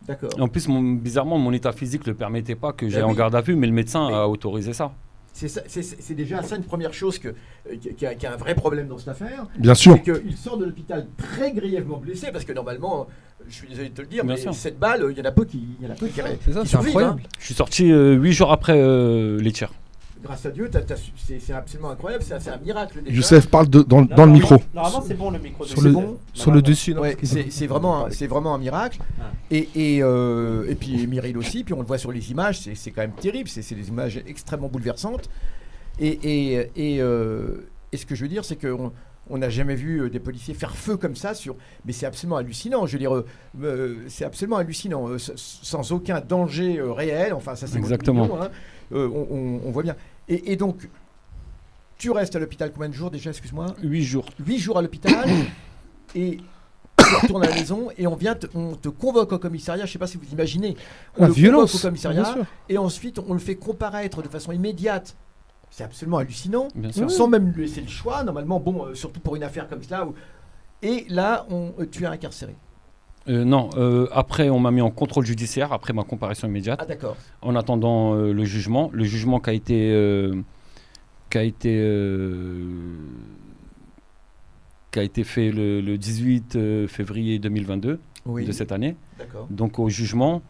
D'accord. En plus, bizarrement, mon état physique ne le permettait pas que j'aille oui. en garde à vue, mais le médecin Mais- a autorisé ça. C'est déjà ça une première chose qui a un vrai problème dans cette affaire. Bien sûr. C'est qu'il sort de l'hôpital très grièvement blessé, parce que normalement, je suis désolé de te le dire, Bien mais sûr. cette balle, il y en a peu qui C'est ça, qui c'est survivent, incroyable. Je suis sorti 8 jours après les tirs. Grâce à Dieu, c'est absolument incroyable, c'est un miracle déjà. Youssef, parle dans le micro. Normalement, c'est bon le micro. Sur le dessus, non, Ouais, parce que- c'est vraiment un miracle. Ah. Et puis Myril aussi, puis on le voit sur les images, c'est quand même terrible, c'est des images extrêmement bouleversantes. Et ce que je veux dire, c'est qu'on n'a jamais vu des policiers faire feu comme ça mais c'est absolument hallucinant. Je veux dire, c'est absolument hallucinant, sans aucun danger réel. Enfin, ça c'est mon Exactement. opinion, hein. On voit bien. Et donc, tu restes à l'hôpital combien de jours déjà, excuse-moi 8 jours. 8 jours à l'hôpital et tu retournes à la maison et on te convoque au commissariat. Je ne sais pas si vous imaginez. On La le violence, convoque au commissariat bien sûr. et ensuite on le fait comparaître de façon immédiate. C'est absolument hallucinant. Bien sûr. Sans même lui laisser le choix. Normalement, surtout pour une affaire comme cela. Et là, tu es incarcéré. Non, après on m'a mis en contrôle judiciaire après ma comparution immédiate, Ah d'accord. en attendant le jugement qui a été fait le 18 février 2022 Oui. de cette année. D'accord. Donc au jugement,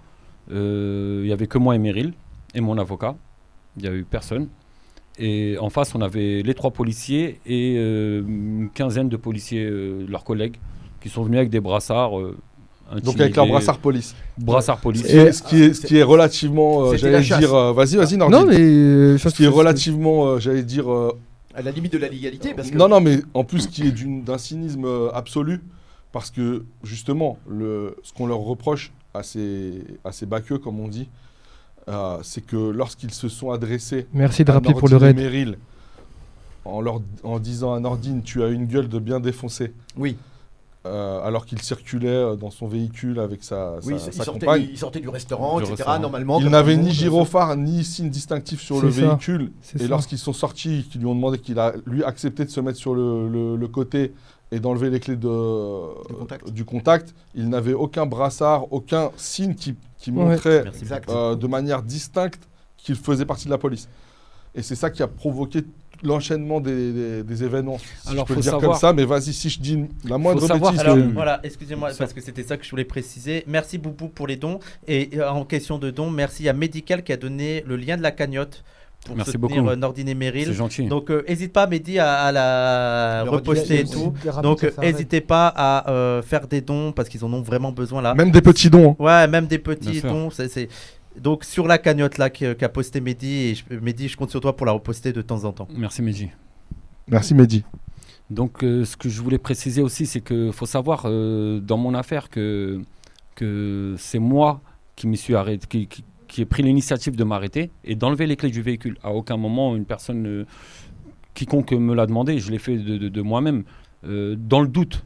il y avait que moi et Meryl et mon avocat. Il n'y a eu personne. Et en face, on avait les 3 policiers et une quinzaine de policiers, leurs collègues, qui sont venus avec des brassards. Donc avec leur brassard police. Brassard police. Et ce qui est relativement, C'était j'allais la chasse. dire, vas-y Nordine. Non, mais. Ce qui est relativement, j'allais dire, À la limite de la légalité, parce que non, mais en plus qui est d'un cynisme absolu, parce que justement, ce qu'on leur reproche à ces baqueux, comme on dit, c'est que lorsqu'ils se sont adressés Merci de à rappeler pour le Nordine et raid. Meryl, en disant à Nordine, tu as une gueule de bien défoncé, oui, alors qu'il circulait dans son véhicule avec sa compagne. il sortait du restaurant, Du etc. restaurant. Normalement. Il comme n'avait tout le ni monde, gyrophare ni signe distinctif sur le C'est ça. véhicule. C'est Et ça. lorsqu'ils sont sortis, qu'ils lui ont demandé qu'il a lui accepté de se mettre sur le côté et d'enlever les clés du contact, il n'avait aucun brassard, aucun signe qui montrait Merci. Exact. de manière distincte qu'il faisait partie de la police. Et c'est ça qui a provoqué l'enchaînement des événements. Si Alors, je peux faut le dire savoir- comme ça, mais vas-y, si je dis la moindre savoir- bêtise... Alors que- voilà, excusez-moi parce que c'était ça que je voulais préciser. Merci Boubou pour les dons. Et en question de dons, merci à Médical qui a donné le lien de la cagnotte pour Merci soutenir beaucoup. Nordine et C'est Meryl. gentil. Donc n'hésite pas Mehdi à la Le reposter et rediriger tout. Donc n'hésitez pas à faire des dons parce qu'ils en ont vraiment besoin là. Même des petits dons. hein. Ouais, même des Bien petits sûr. dons. Donc sur la cagnotte là qu'a posté Mehdi, et Mehdi, je compte sur toi pour la reposter de temps en temps. Merci Mehdi. Merci Mehdi. Donc ce que je voulais préciser aussi, c'est qu'il faut savoir dans mon affaire que c'est moi qui me suis arrêté, qui ai pris l'initiative de m'arrêter et d'enlever les clés du véhicule. À aucun moment, une personne quiconque me l'a demandé, je l'ai fait de moi-même, dans le doute.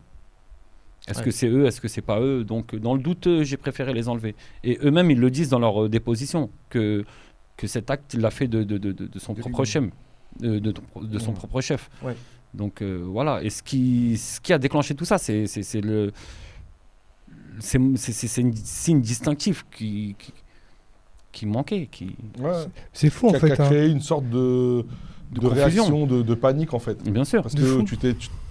Est-ce que c'est eux, est-ce que c'est pas eux? Donc dans le doute, j'ai préféré les enlever. Et eux-mêmes, ils le disent dans leur déposition, que cet acte, il l'a fait de son propre chef. De son propre chef. Ouais. Donc voilà. Et ce qui a déclenché tout ça, c'est une signe distinctif qui manquait. Ouais. C'est fou en Qui a fait. hein. créé une sorte de confusion. réaction, de panique en fait. Bien sûr. Parce De que fou.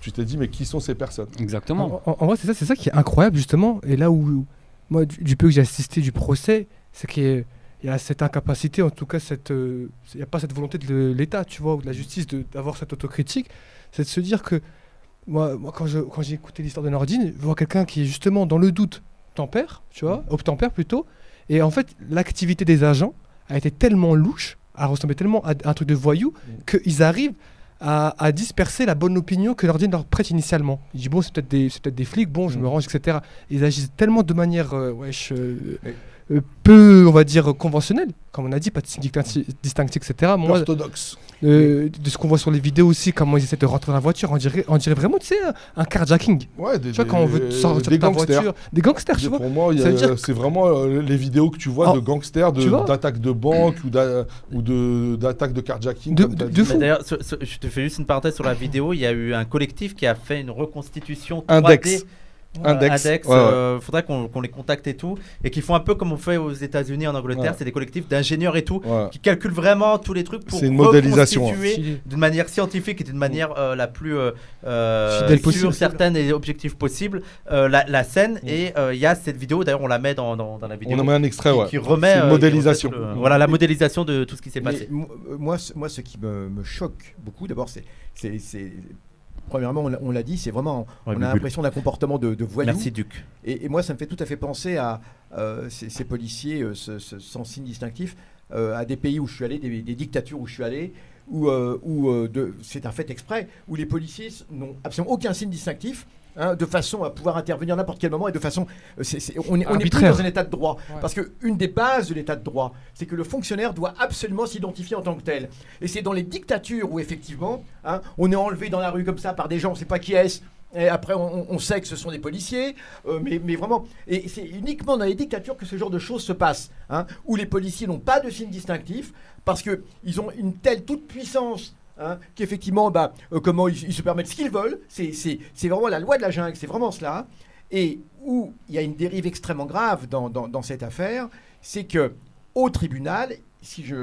tu t'es dit, mais qui sont ces personnes? Exactement. En vrai, c'est ça qui est incroyable, justement. Et là où, moi, du peu que j'ai assisté du procès, c'est qu'il y a cette incapacité, en tout cas, il n'y a pas cette volonté de l'État, tu vois, ou de la justice d'avoir cette autocritique. C'est de se dire que, moi quand j'ai écouté l'histoire de Nordine, je vois quelqu'un qui est justement dans le doute, tempère, tu vois, obtempère plutôt. Et en fait, l'activité des agents a été tellement louche, a ressemblé tellement à un truc de voyou, qu'ils arrivent à disperser la bonne opinion que Nordine leur prête initialement. Il dit bon, c'est peut-être des flics, bon, je me range, etc. Ils agissent tellement de manière peu, on va dire, conventionnel. Comme on a dit, pas de signe distinctif, etc. Moi, Orthodoxe. de ce qu'on voit sur les vidéos aussi, comment ils essaient de rentrer dans la voiture, on dirait vraiment, tu sais, un carjacking. Ouais, Tu vois, quand on veut sortir de des ta gangsters. voiture, des gangsters, tu vois. Pour moi, Ça veut dire c'est vraiment les vidéos que tu vois de gangsters, tu vois d'attaques de banque ou d'attaques de carjacking. comme t'as de dit. fou. Mais d'ailleurs, je te fais juste une parenthèse sur la vidéo. Il y a eu un collectif qui a fait une reconstitution 3D. Index. Index. Ouais. Faudrait qu'on les contacte et tout. Et qui font un peu comme on fait aux États-Unis, en Angleterre. Ouais. C'est des collectifs d'ingénieurs et tout. Ouais. Qui calculent vraiment tous les trucs pour C'est une modélisation, reconstituer Stylé. d'une manière scientifique et d'une manière la plus Fidèle possible. sûre, certaine et objective possible la scène. Et il y a cette vidéo, d'ailleurs, on la met dans la vidéo. On en met un extrait, ouais. Qui remet C'est une modélisation. qui remet voilà la modélisation de tout ce qui s'est Mais passé. moi, ce qui me choque beaucoup, d'abord, c'est premièrement, on l'a dit, c'est vraiment, on a l'impression d'un comportement de voyou. Merci Duc. Et moi, ça me fait tout à fait penser à ces policiers sans signe distinctif, à des pays où je suis allé, des dictatures où je suis allé, où c'est un fait exprès, où les policiers n'ont absolument aucun signe distinctif. De façon à pouvoir intervenir à n'importe quel moment et de façon... on est plus Arbitraire. dans un état de droit. Ouais. Parce qu'une des bases de l'état de droit, c'est que le fonctionnaire doit absolument s'identifier en tant que tel. Et c'est dans les dictatures où, effectivement, on est enlevé dans la rue comme ça par des gens, on ne sait pas qui est-ce. Et après, on sait que ce sont des policiers, mais vraiment... Et c'est uniquement dans les dictatures que ce genre de choses se passe, où les policiers n'ont pas de signe distinctif, parce qu'ils ont une telle toute-puissance qu'effectivement, comment ils se permettent ce qu'ils veulent. C'est vraiment la loi de la jungle, c'est vraiment cela. Et où il y a une dérive extrêmement grave dans cette affaire, c'est que au tribunal, si tu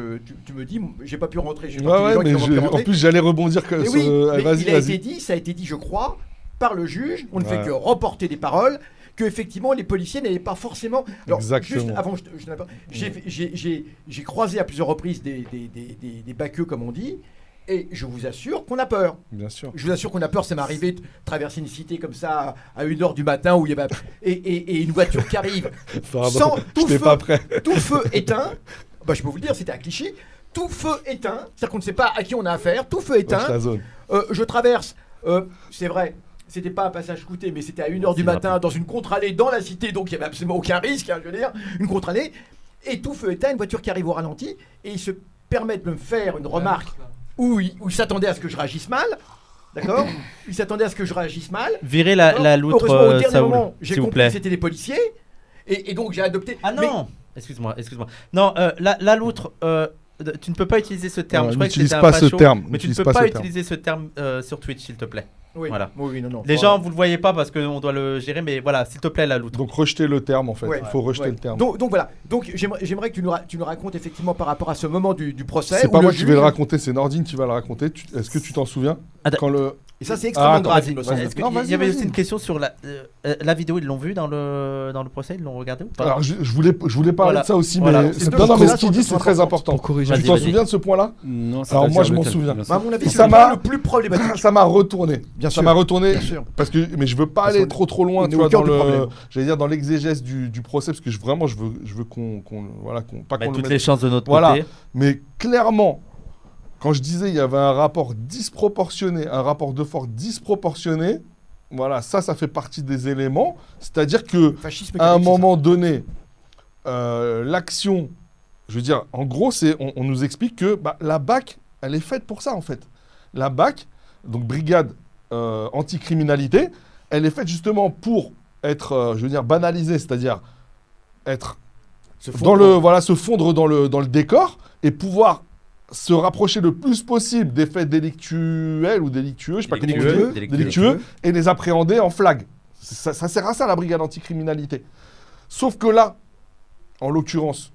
me dis, j'ai pas pu rentrer, j'ai pas tous les gens qui ont pu en rentrer. plus, j'allais rebondir Mais sur. oui, mais Vas-y. ça a été dit, je crois, par le juge. On ne fait Ouais. que reporter des paroles. Que effectivement les policiers n'avaient pas forcément. Alors, Exactement. juste avant, j'ai croisé à plusieurs reprises des baqueux comme on dit, et je vous assure qu'on a peur. Bien sûr. Je vous assure qu'on a peur. Ça m'est arrivé de traverser une cité comme ça à 1h du matin où il y avait et une voiture qui arrive Pardon, sans tout j'étais feu, pas prêt. tout feu éteint. Je peux vous le dire, c'était à Clichy. Tout feu éteint, c'est-à-dire qu'on ne sait pas à qui on a affaire. Tout feu éteint. Wesh, la zone. Je traverse, c'est vrai, c'était pas un passage coûté, mais c'était à 1h du C'est matin rapide. dans une contre-allée dans la cité, donc il n'y avait absolument aucun risque, je veux dire, une contre-allée, et tout feu éteint, une voiture qui arrive au ralenti, et il se permet de me faire une remarque où il s'attendait à ce que je réagisse mal, d'accord. Il s'attendait à ce que je réagisse mal. Virez la loutre, Heureusement, au dernier Saoul, moment, j'ai s'il vous compris plaît. que c'était des policiers, et donc j'ai adopté... Ah mais- non Excuse-moi. Non, la loutre, tu ne peux pas utiliser ce terme. Ouais, Je crois que n'utilise c'était un pas ce facho, terme, mais tu ne n'utilise peux pas pas ce terme. utiliser ce terme sur Twitch, s'il te plaît. Oui, Voilà. oui, non. Les gens, vous le voyez pas parce qu'on doit le gérer, mais voilà, s'il te plaît, la loutre. Donc, rejeter le terme, en fait. Ouais. Il faut rejeter Ouais. le terme. Donc voilà. Donc j'aimerais que tu nous racontes effectivement par rapport à ce moment du procès. C'est où pas le moi qui vais le juge- raconter, c'est Nordine qui va le raconter. Est-ce que tu t'en souviens Attends. quand le... Et ça c'est extrêmement attends, grave. vas-y, il me semble. vas-y. Est-ce qu'il Non, y vas-y, avait vas-y. aussi une question sur la vidéo, ils l'ont vue dans le procès, ils l'ont regardé ou pas? Alors, je voulais parler Voilà. de ça aussi, Voilà. mais Ces deux non, mais choses-là ce qu'il sont dit, c'est très important. Pour corriger. Tu Vas-y, t'en vas-y. souviens de ce point-là? Non, Alors, moi, je c'est-à-dire m'en lequel, souviens. bien Bah, à sûr. mon avis, c'est Ça le m'a- point le plus problématique. Ça m'a retourné. Bien Ça sûr. m'a retourné Bien sûr. parce que mais je veux pas Parce aller qu'on- trop loin, on tu est vois, au cœur dans du le, problème. j'allais dire dans l'exégèse du procès parce que je veux qu'on voilà pas Bah, qu'on le toutes mette- les chances de notre Voilà. côté. Mais clairement, quand je disais il y avait un rapport disproportionné, un rapport de force disproportionné, voilà, ça fait partie des éléments. C'est-à-dire que Le fascisme à un catholique, c'est moment donné, l'action, je veux dire, en gros, on nous explique que la BAC, elle est faite pour ça en fait. La BAC, donc brigade anticriminalité, elle est faite justement pour être, je veux dire, banalisée, c'est-à-dire être ça. se fondre dans le décor et pouvoir se rapprocher le plus possible des faits délictuels ou délictueux, je sais pas comment on dit, délictueux, et les appréhender en flag. Ça sert à ça, la brigade anticriminalité. Sauf que là, en l'occurrence,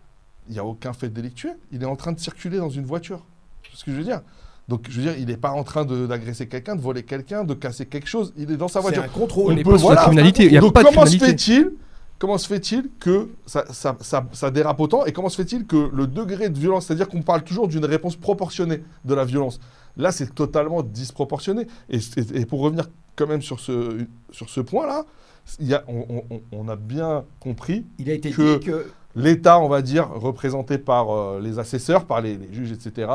il n'y a aucun fait délictueux. Il est en train de circuler dans une voiture. C'est ce que je veux dire. Donc, je veux dire, il n'est pas en train d'agresser quelqu'un, de voler quelqu'un, de casser quelque chose. Il est dans sa C'est voiture. un contrôle. On n'est peut- pas sur la voilà. criminalité. Il n'y a Donc, pas de comment se criminalité. fait-il que ça dérape autant et comment se fait-il que le degré de violence, c'est-à-dire qu'on parle toujours d'une réponse proportionnée de la violence, là c'est totalement disproportionné. Et pour revenir quand même sur ce point-là, on a bien compris Il a été que- dit que l'État, on va dire, représenté par les assesseurs, par les juges, etc.,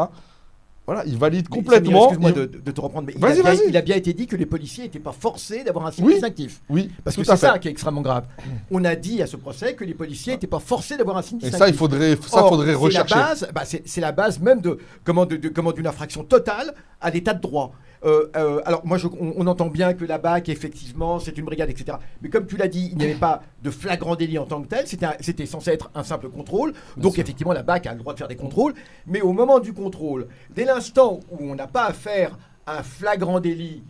Voilà, il valide Mais complètement. Samir, excuse-moi de te reprendre, mais Vas-y. il a bien été dit que les policiers n'étaient pas forcés d'avoir un signe Oui. distinctif. Oui, Parce que tout à c'est fait. ça qui est extrêmement grave. On a dit à ce procès que les policiers n'étaient pas forcés d'avoir un signe Et distinctif. ça, il faudrait, Or, rechercher. C'est la base même d'une infraction totale à l'état de droit. Alors moi, on entend bien que la BAC, effectivement, c'est une brigade, etc. Mais comme tu l'as dit, il n'y avait pas de flagrant délit en tant que tel. C'était censé être un simple contrôle. Donc effectivement, la BAC a le droit de faire des contrôles. Mais au moment du contrôle, dès l'instant où on n'a pas à faire un flagrant délit,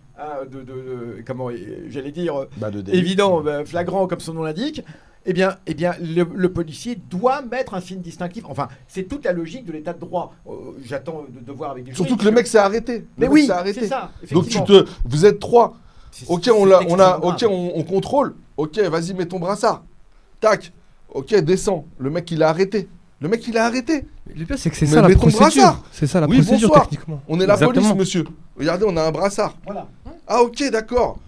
comment j'allais dire, De délit. évident, flagrant comme son nom l'indique, eh bien, le policier doit mettre un signe distinctif. Enfin, c'est toute la logique de l'état de droit. J'attends de voir avec des Surtout juristes que le mec s'est arrêté. Mais Le mec oui, s'est arrêté. c'est ça. Donc effectivement. vous êtes 3. Ok, C'est extrêmement grave. on contrôle. Ok, vas-y, mets ton brassard. Tac. Ok, descends. Le mec, il a arrêté. Le pire, c'est que c'est Mais ça la mets ton procédure. brassard. C'est ça la Oui, procédure bonsoir. techniquement. On est la Exactement. police, monsieur. Regardez, on a un brassard. Voilà. Ah, ok, d'accord.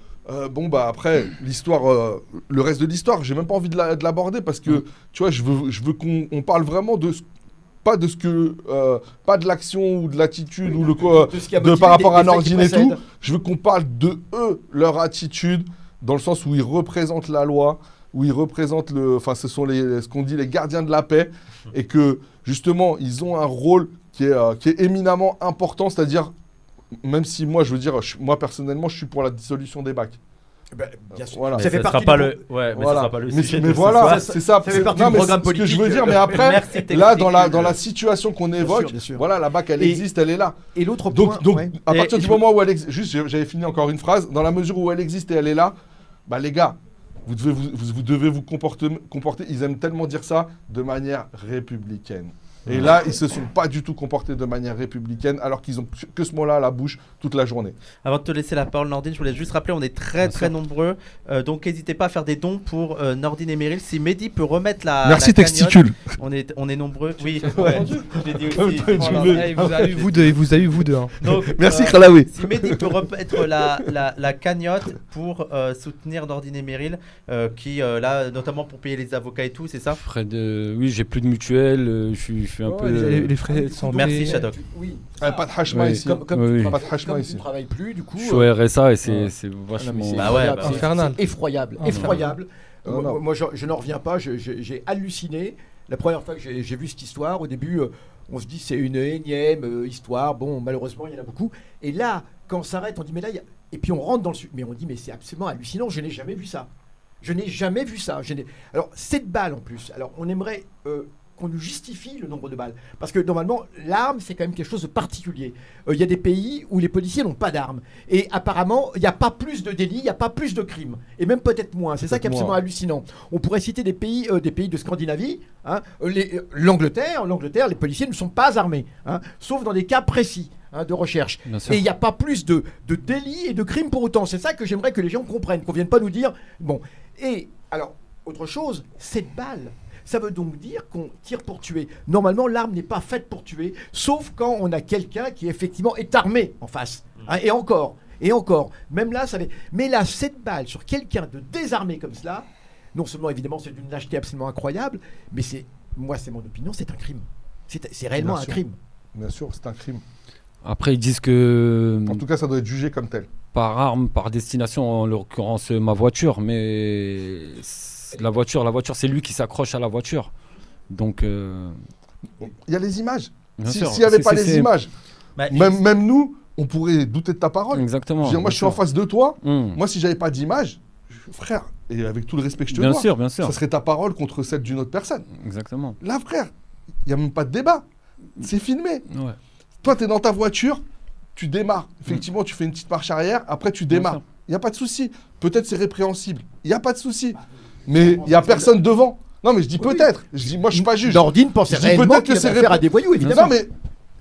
Bon, bah après, l'histoire, le reste de l'histoire, j'ai même pas envie de l'aborder parce que, tu vois, je veux qu'on parle vraiment de pas de ce que, pas de l'action ou de l'attitude ou le quoi, De ce qui a de motivé par rapport des à faits qui Nordine et tout. précèdent. Je veux qu'on parle de eux, leur attitude, dans le sens où ils représentent la loi, où ils représentent enfin, ce sont ce qu'on dit les gardiens de la paix, et que justement, ils ont un rôle qui est éminemment important, c'est-à-dire, même si moi, je veux dire, moi personnellement, je suis pour la dissolution des bacs. Bien sûr. Voilà. Ça fait ça partie sera pas du le. Ouais, mais Voilà. ça sera pas le Mais, sujet mais de ce voilà, soir. c'est ça. ça fait partie du mais programme ce que je veux politique. dire, mais après, Merci, là, technique. dans la situation qu'on évoque, bien sûr. voilà, la BAC, elle Et- existe, elle est là. Et l'autre point, Donc ouais. à partir Et du je- moment où elle existe, juste, j'avais fini encore une phrase, dans la mesure où elle existe et elle est là, bah les gars, vous devez vous comporter, ils aiment tellement dire ça, de manière républicaine. Et là, ils se sont pas du tout comportés de manière républicaine, alors qu'ils ont que ce mot-là à la bouche toute la journée. Avant de te laisser la parole, Nordine, je voulais juste rappeler, on est très nombreux. Donc n'hésitez pas à faire des dons pour Nordine et Meryl. Si Mehdi peut remettre la cagnotte, on est nombreux. Oui, ouais, je l'ai dit aussi. Eh, il vous a eu vous deux. Hein. Donc, Merci Khalaoui. si Mehdi peut remettre la cagnotte pour soutenir Nordine et Meryl, qui là, notamment pour payer les avocats et tout, c'est ça? Oui, j'ai plus de mutuelle, je suis un peu. Les frais de santé. Merci, Shadok. Oui. Pas de hachma Oui. ici. Comme Oui, tu oui. Pas de hachma comme ici. tu ne travailles plus, du coup. Je suis au RSA et c'est non, mais vachement. c'est Bah ouais, effroyable, bah c'est- infernal. c'est effroyable, Infernal. effroyable. Non, non. Moi, je n'en reviens pas. J'ai halluciné. La première fois que j'ai vu cette histoire, au début, on se dit c'est une énième histoire. Bon, malheureusement, il y en a beaucoup. Et là, quand on s'arrête, on dit mais là, et puis on rentre dans le mais on dit mais c'est absolument hallucinant. Je n'ai jamais vu ça. Je n'ai jamais vu ça. Alors 7 balles en plus. Alors on aimerait qu'on nous justifie le nombre de balles. Parce que normalement, l'arme, c'est quand même quelque chose de particulier. Il y a des pays où les policiers n'ont pas d'armes. Et apparemment, il n'y a pas plus de délits, il n'y a pas plus de crimes. Et même peut-être moins. C'est ça qui est Peut-être absolument moins. hallucinant. On pourrait citer des pays de Scandinavie. Hein. L'Angleterre, les policiers ne sont pas armés. Hein, sauf dans des cas précis. De recherche. Bien sûr. Et il n'y a pas plus de délits et de crimes pour autant. C'est ça que j'aimerais que les gens comprennent, qu'on ne vienne pas nous dire. Bon. Et alors, autre chose, 7 balles. Ça veut donc dire qu'on tire pour tuer. Normalement, l'arme n'est pas faite pour tuer, sauf quand on a quelqu'un qui effectivement est armé en face. Hein, et encore. Même là, ça fait. Mais là, 7 balles sur quelqu'un de désarmé comme cela, non seulement évidemment c'est d'une lâcheté absolument incroyable, mais c'est mon opinion, c'est un crime. C'est réellement Bien un sûr. crime. Bien sûr, c'est un crime. Après, ils disent que En tout cas, ça doit être jugé comme tel. par arme, par destination, en l'occurrence ma voiture, mais la voiture, c'est lui qui s'accroche à la voiture. Donc, Il y a les images. bien S'il sûr, n'y avait pas c'est- les images, Bah, même nous, on pourrait douter de ta parole. Exactement. Je veux dire, moi, je suis en face de toi. Mmh. Moi, si j'avais pas d'image, frère, et avec tout le respect que je te Bien dois, sûr, bien sûr. ça serait ta parole contre celle d'une autre personne. Exactement. Là, frère, il n'y a même pas de débat. C'est filmé. Ouais. Toi, tu es dans ta voiture, tu démarres. Effectivement, tu fais une petite marche arrière, après tu Bien démarres. sûr. Il n'y a pas de souci. Peut-être c'est répréhensible. Il n'y a pas de souci. Mais il n'y a personne devant. Non, mais je dis Oui. peut-être. Je dis, moi, je suis pas juge. Nordine pensait Je dis réellement peut-être qu'il que avait c'est affaire à des voyous, évidemment. Non, mais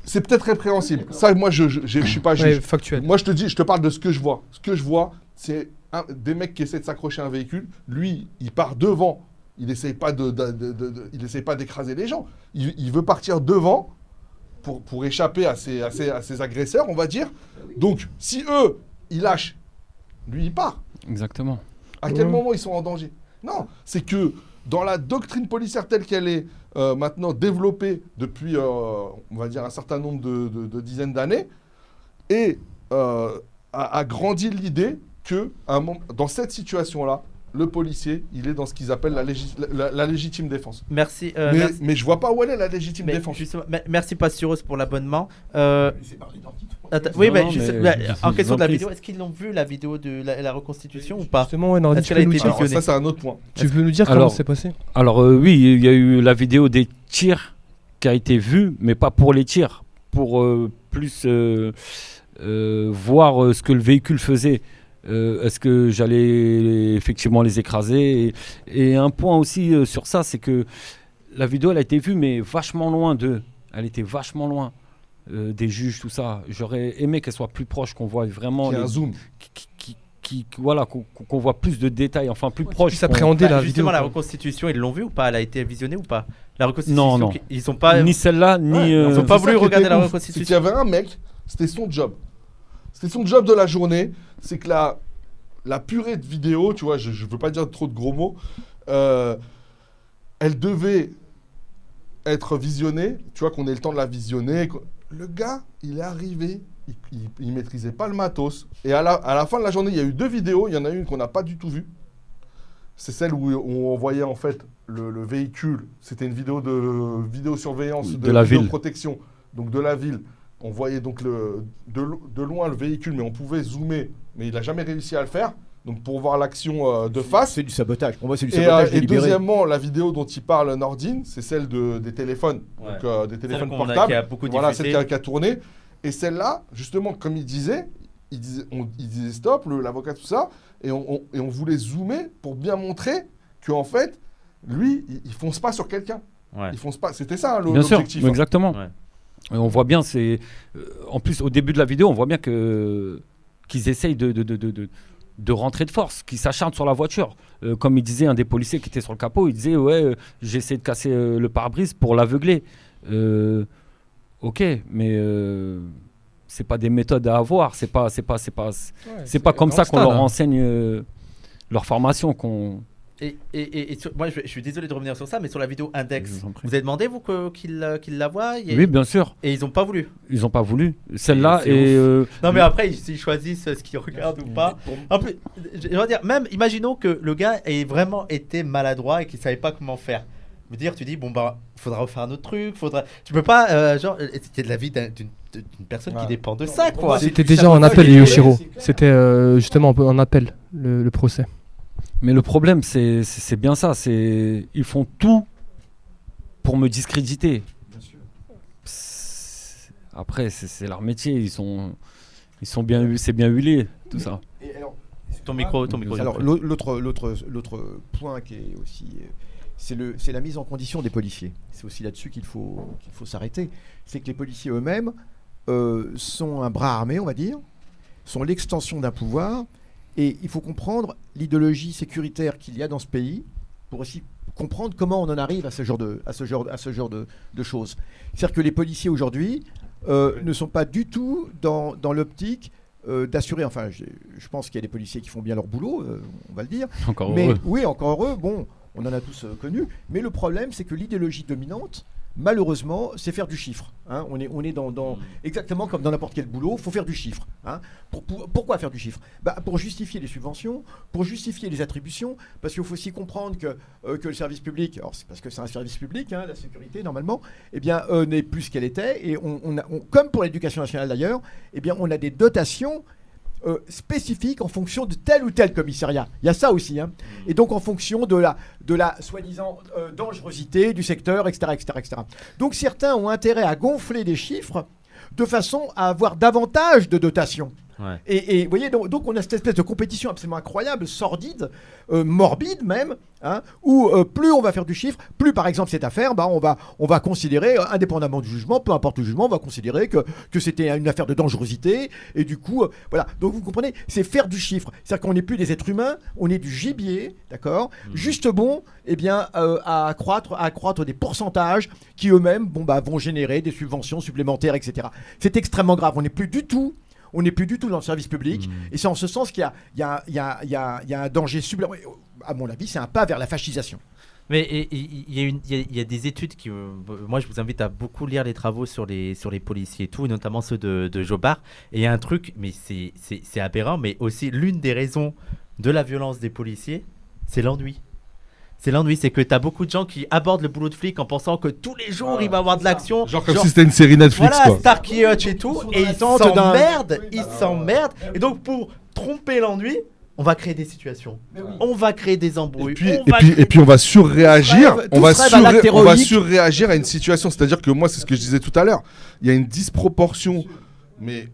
c'est peut-être répréhensible. Ça, moi, je suis pas juge. Ouais, factuel. Moi, je te parle de ce que je vois. Ce que je vois, c'est des mecs qui essaient de s'accrocher à un véhicule. Lui, il part devant. Il n'essaye pas il essaye pas d'écraser les gens. Il veut partir devant pour échapper à ses agresseurs, on va dire. Donc, si eux, ils lâchent, lui, il part. Exactement. À quel moment ils sont en danger? Non, c'est que dans la doctrine policière telle qu'elle est maintenant développée depuis, on va dire, un certain nombre de dizaines d'années, et a grandi l'idée que dans cette situation-là, le policier, il est dans ce qu'ils appellent la légitime défense. Merci. Mais je vois pas où elle est la légitime défense. Merci Pasturos pour l'abonnement. C'est par l'identité. Oui, Non, mais non, en question de la prie. vidéo, est-ce qu'ils l'ont vu la vidéo de la reconstitution ou pas? Justement, ouais, Nordine, Est-ce tu qu'elle peux a nous été dire, Alors, ça, c'est un autre point. tu veux nous dire comment Alors- c'est passé? Alors oui, il y a eu la vidéo des tirs qui a été vue, mais pas pour les tirs, pour plus voir ce que le véhicule faisait. Est-ce que j'allais effectivement les écraser et un point aussi sur ça, c'est que la vidéo, elle a été vue, mais vachement loin d'eux. Elle était vachement loin des juges, tout ça. J'aurais aimé qu'elle soit plus proche, qu'on voit vraiment... Il y a un zoom. Voilà, qu'on voit plus de détails, enfin plus proche. puisses appréhender la vidéo. Justement, la quoi. reconstitution, ils l'ont vue ou pas? Elle a été visionnée ou pas? La reconstitution, Non. ils ont pas. Ni celle-là, ni... Ouais, Ils ont c'est pas ça voulu qui regarder était la ouf. reconstitution. C'est qu'il y avait un mec, c'était son job. C'était son job de la journée. C'est que la purée de vidéo, tu vois, je veux pas dire trop de gros mots, elle devait être visionnée, tu vois, qu'on ait le temps de la visionner. Le gars, il est arrivé, il maîtrisait pas le matos. Et à la fin de la journée, il y a eu 2 vidéos. Il y en a une qu'on n'a pas du tout vue. C'est celle où on voyait en fait le véhicule. C'était une vidéo de vidéosurveillance, De la ville. protection, donc de la ville. On voyait donc de loin le véhicule, mais on pouvait zoomer. Mais il n'a jamais réussi à le faire. Donc pour voir l'action de face. C'est du sabotage. Pour moi, c'est du Et, sabotage et délibéré. deuxièmement, la vidéo dont il parle Nordine, c'est celle des téléphones, Ouais. donc des téléphones Qui portables. a beaucoup Voilà, diffusé. celle qui a tourné. Et celle-là, justement, comme il disait stop, l'avocat, tout ça, et on voulait zoomer pour bien montrer qu'en fait, lui, il fonce pas sur quelqu'un. Ouais. Il fonce pas. C'était ça Bien sûr, l'objectif. hein. exactement. Ouais. Et on voit bien, en plus, au début de la vidéo, on voit bien qu'ils essayent de rentrer de force, qu'ils s'acharnent sur la voiture. Comme il disait un des policiers qui était sur le capot, il disait ouais, j'ai essayé de casser le pare-brise pour l'aveugler. Ok, mais c'est pas des méthodes à avoir. C'est pas comme ça qu'on leur enseigne leur formation. Moi, je suis désolé de revenir sur ça, mais sur la vidéo Je Index, vous en prie. vous avez demandé vous qu'ils la voient Oui, bien sûr. et ils ont pas voulu. Ils n'ont pas voulu. Celle-là C'est et Non, mais après, ils choisissent ce qu'ils regardent ou pas. En plus, je veux dire, même imaginons que le gars ait vraiment été maladroit et qu'il savait pas comment faire. Tu dis, bon, bah, faudra refaire un autre truc, tu peux pas, c'était de la vie d'une personne qui dépend de ça, quoi. C'était déjà en appel, Yoshiro. C'était justement en appel, le procès. Mais le problème, c'est bien ça. Ils font tout pour me discréditer. Après, c'est leur métier. Ils sont bien, c'est bien huilé, tout ça. Et alors, Ton micro. Alors l'autre point qui est aussi, c'est la mise en condition des policiers. C'est aussi là-dessus qu'il faut s'arrêter. C'est que les policiers eux-mêmes sont un bras armé, on va dire, sont l'extension d'un pouvoir, et il faut comprendre l'idéologie sécuritaire qu'il y a dans ce pays pour aussi comprendre comment on en arrive à ce genre de choses. C'est-à-dire que les policiers aujourd'hui ne sont pas du tout dans l'optique d'assurer, enfin je pense qu'il y a des policiers qui font bien leur boulot, on va le dire. Encore Mais heureux. oui, encore heureux, bon, on en a tous connus. Mais le problème, c'est que l'idéologie dominante, malheureusement, c'est faire du chiffre. Hein. On est dans exactement comme dans n'importe quel boulot, il faut faire du chiffre. Hein. Pourquoi faire du chiffre? Pour justifier les subventions, pour justifier les attributions, parce qu'il faut aussi comprendre que le service public, alors c'est parce que c'est un service public, hein, la sécurité normalement, eh bien n'est plus ce qu'elle était. Et comme pour l'éducation nationale d'ailleurs, eh bien on a des dotations spécifiques en fonction de tel ou tel commissariat. Il y a ça aussi. Hein. Et donc en fonction de la soi-disant dangerosité du secteur, etc., etc., etc. Donc certains ont intérêt à gonfler des chiffres de façon à avoir davantage de dotations. Ouais. Et vous voyez, donc on a cette espèce de compétition absolument incroyable, sordide, morbide même, hein, où plus on va faire du chiffre, plus par exemple cette affaire, on va considérer, indépendamment du jugement, peu importe le jugement, on va considérer que c'était une affaire de dangerosité, et du coup, voilà. Donc vous comprenez, c'est faire du chiffre. C'est-à-dire qu'on n'est plus des êtres humains, on est du gibier, d'accord, juste bon, eh bien, à accroître des pourcentages qui eux-mêmes vont générer des subventions supplémentaires, etc. C'est extrêmement grave, on n'est plus du tout dans le service public. Et c'est en ce sens qu'il y a un danger supplémentaire. À mon avis, c'est un pas vers la fascisation. Mais il y a des études qui, moi je vous invite à beaucoup lire les travaux sur les policiers et tout, notamment ceux de Jobard. Et il y a un truc, mais c'est aberrant, mais aussi l'une des raisons de la violence des policiers, c'est l'ennui. C'est l'ennui, c'est que tu as beaucoup de gens qui abordent le boulot de flic en pensant que tous les jours il va y avoir de l'action. Genre comme si c'était une série Netflix, voilà, quoi. Starkey Hutch et tout, et ils s'emmerdent. Et donc pour tromper l'ennui, on va créer des situations. On va créer des embrouilles. Et puis on va surréagir. Tout se rêve à l'acte On va héroïque. surréagir à une situation. C'est-à-dire que moi, c'est ce que je disais tout à l'heure. Il y a une disproportion, mais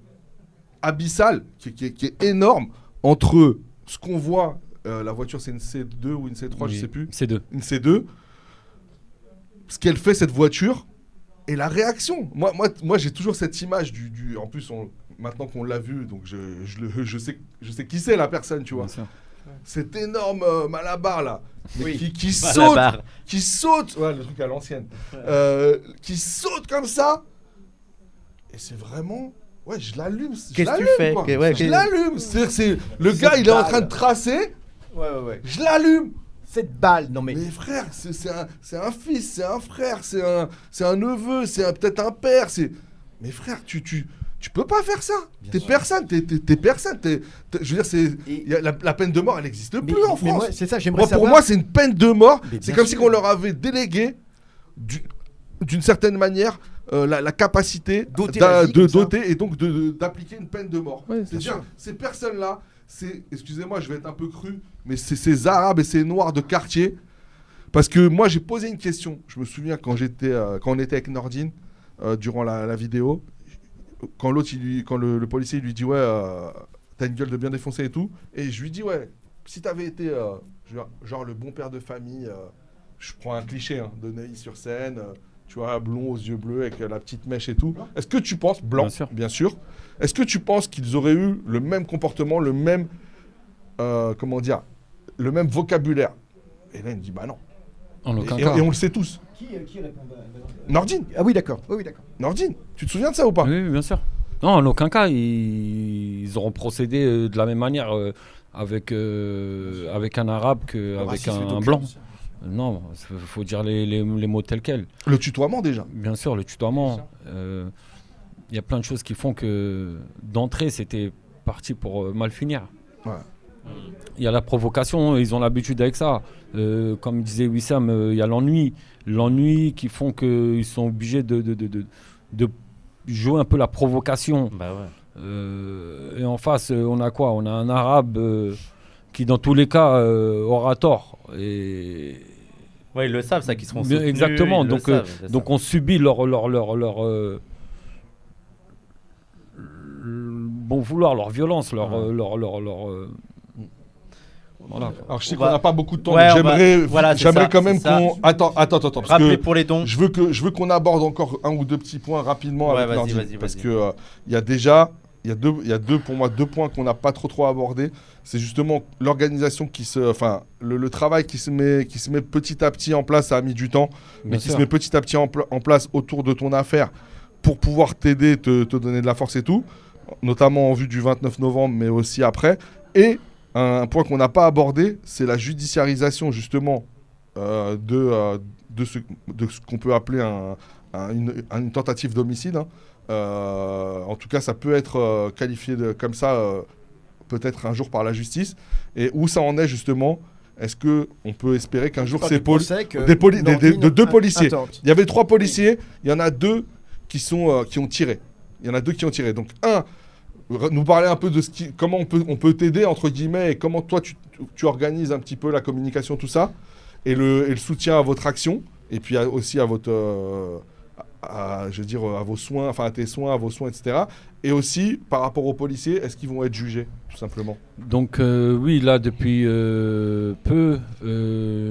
abyssale, qui est énorme entre ce qu'on voit. La voiture, c'est une C2 ou une C3, Oui, je sais plus. C2. Une C2. Ce qu'elle fait, cette voiture, et la réaction. Moi j'ai toujours cette image du en plus, maintenant qu'on l'a vu, donc je sais qui c'est la personne, tu vois. Bien sûr. Cet énorme Malabar là, mais Oui. qui Malabar. saute, ouais, le truc à l'ancienne, qui saute comme ça, et c'est vraiment, ouais, je l'allume. Qu'est-ce que tu fais? Quoi. Ouais, Je l'allume. C'est le gars, il est en train de tracer, Ouais. je l'allume. Cette balle, non mais. Mais frère, c'est un fils, c'est un frère, c'est un neveu, c'est peut-être un père. Mais frère, tu peux pas faire ça. T'es personne. Je veux dire, la peine de mort, elle n'existe plus en France. C'est ça, j'aimerais Pour savoir. moi, c'est une peine de mort. Mais C'est bien comme si sûr. on leur avait délégué, d'une certaine manière, la capacité Doter la vie, comme ça. doter et donc d'appliquer une peine de mort. Ouais, C'est-à-dire, ces personnes-là, excusez-moi, je vais être un peu cru, mais c'est ces Arabes et ces Noirs de quartier. Parce que moi, j'ai posé une question. Je me souviens quand on était avec Nordine, durant la vidéo, quand le policier lui dit ouais, t'as une gueule de bien défoncé et tout, et je lui dis ouais, si t'avais été genre le bon père de famille, je prends un cliché hein, de Neuilly-sur-Seine, tu vois, blond aux yeux bleus avec la petite mèche et tout. Est-ce que tu penses, blanc, bien sûr, est-ce que tu penses qu'ils auraient eu le même comportement, le même, comment dire, le même vocabulaire? Et là, il me dit bah non. En aucun Et cas. on le sait tous. Qui répond Nordine. Ah oui, d'accord. Oui, d'accord. Nordine, tu te souviens de ça ou pas? Oui, bien sûr. Non, en aucun cas, ils auront procédé de la même manière avec un arabe qu'avec un blanc. Non, il faut dire les mots tels quels. Le tutoiement déjà. Bien sûr, le tutoiement. Il y a plein de choses qui font que d'entrée, c'était parti pour mal finir. Ouais. Il y a la provocation, ils ont l'habitude avec ça. Comme disait Wissam, il y a l'ennui. L'ennui qui font qu'ils sont obligés de jouer un peu la provocation. Bah ouais. Et en face, on a quoi? On a un arabe qui, dans tous les cas, aura tort. Ouais, ils le savent, ça, qu'ils seront Bien, soutenus. exactement. Ils le Donc, savent, c'est ça. donc on subit leur bon vouloir, leur violence, leur voilà. Alors je sais On qu'on va- n'a pas beaucoup de temps, Ouais, mais on va- j'aimerais voilà, c'est j'aimerais ça, quand même c'est ça. qu'on... Attends, parce Rappelez que pour les dons. je veux qu'on aborde encore un ou deux petits points rapidement Ouais, avec vas-y, Nordine, parce vas-y. que il y a déjà, il y a pour moi deux points qu'on n'a pas trop abordés. C'est justement l'organisation le travail qui se met petit à petit en place. Ça a mis du temps, mais Bien qui sûr. se met petit à petit en place autour de ton affaire pour pouvoir t'aider, te donner de la force et tout, notamment en vue du 29 novembre, mais aussi après. Et un point qu'on n'a pas abordé, c'est la judiciarisation justement de ce qu'on peut appeler une tentative d'homicide. Hein. En tout cas, ça peut être qualifié comme ça, peut-être un jour par la justice. Et où ça en est justement? Est-ce qu'on peut espérer qu'un jour ces deux policiers, Attends. il y avait 3 policiers, il y en a 2 qui ont tiré. Il y en a 2 qui ont tiré. Donc nous parler un peu de comment on peut t'aider entre guillemets et comment toi tu organises un petit peu la communication, tout ça, et le soutien à votre action, et puis aussi à votre à vos soins, enfin à tes soins, à vos soins, etc. Et aussi par rapport aux policiers, est-ce qu'ils vont être jugés tout simplement? Donc oui, là depuis peu,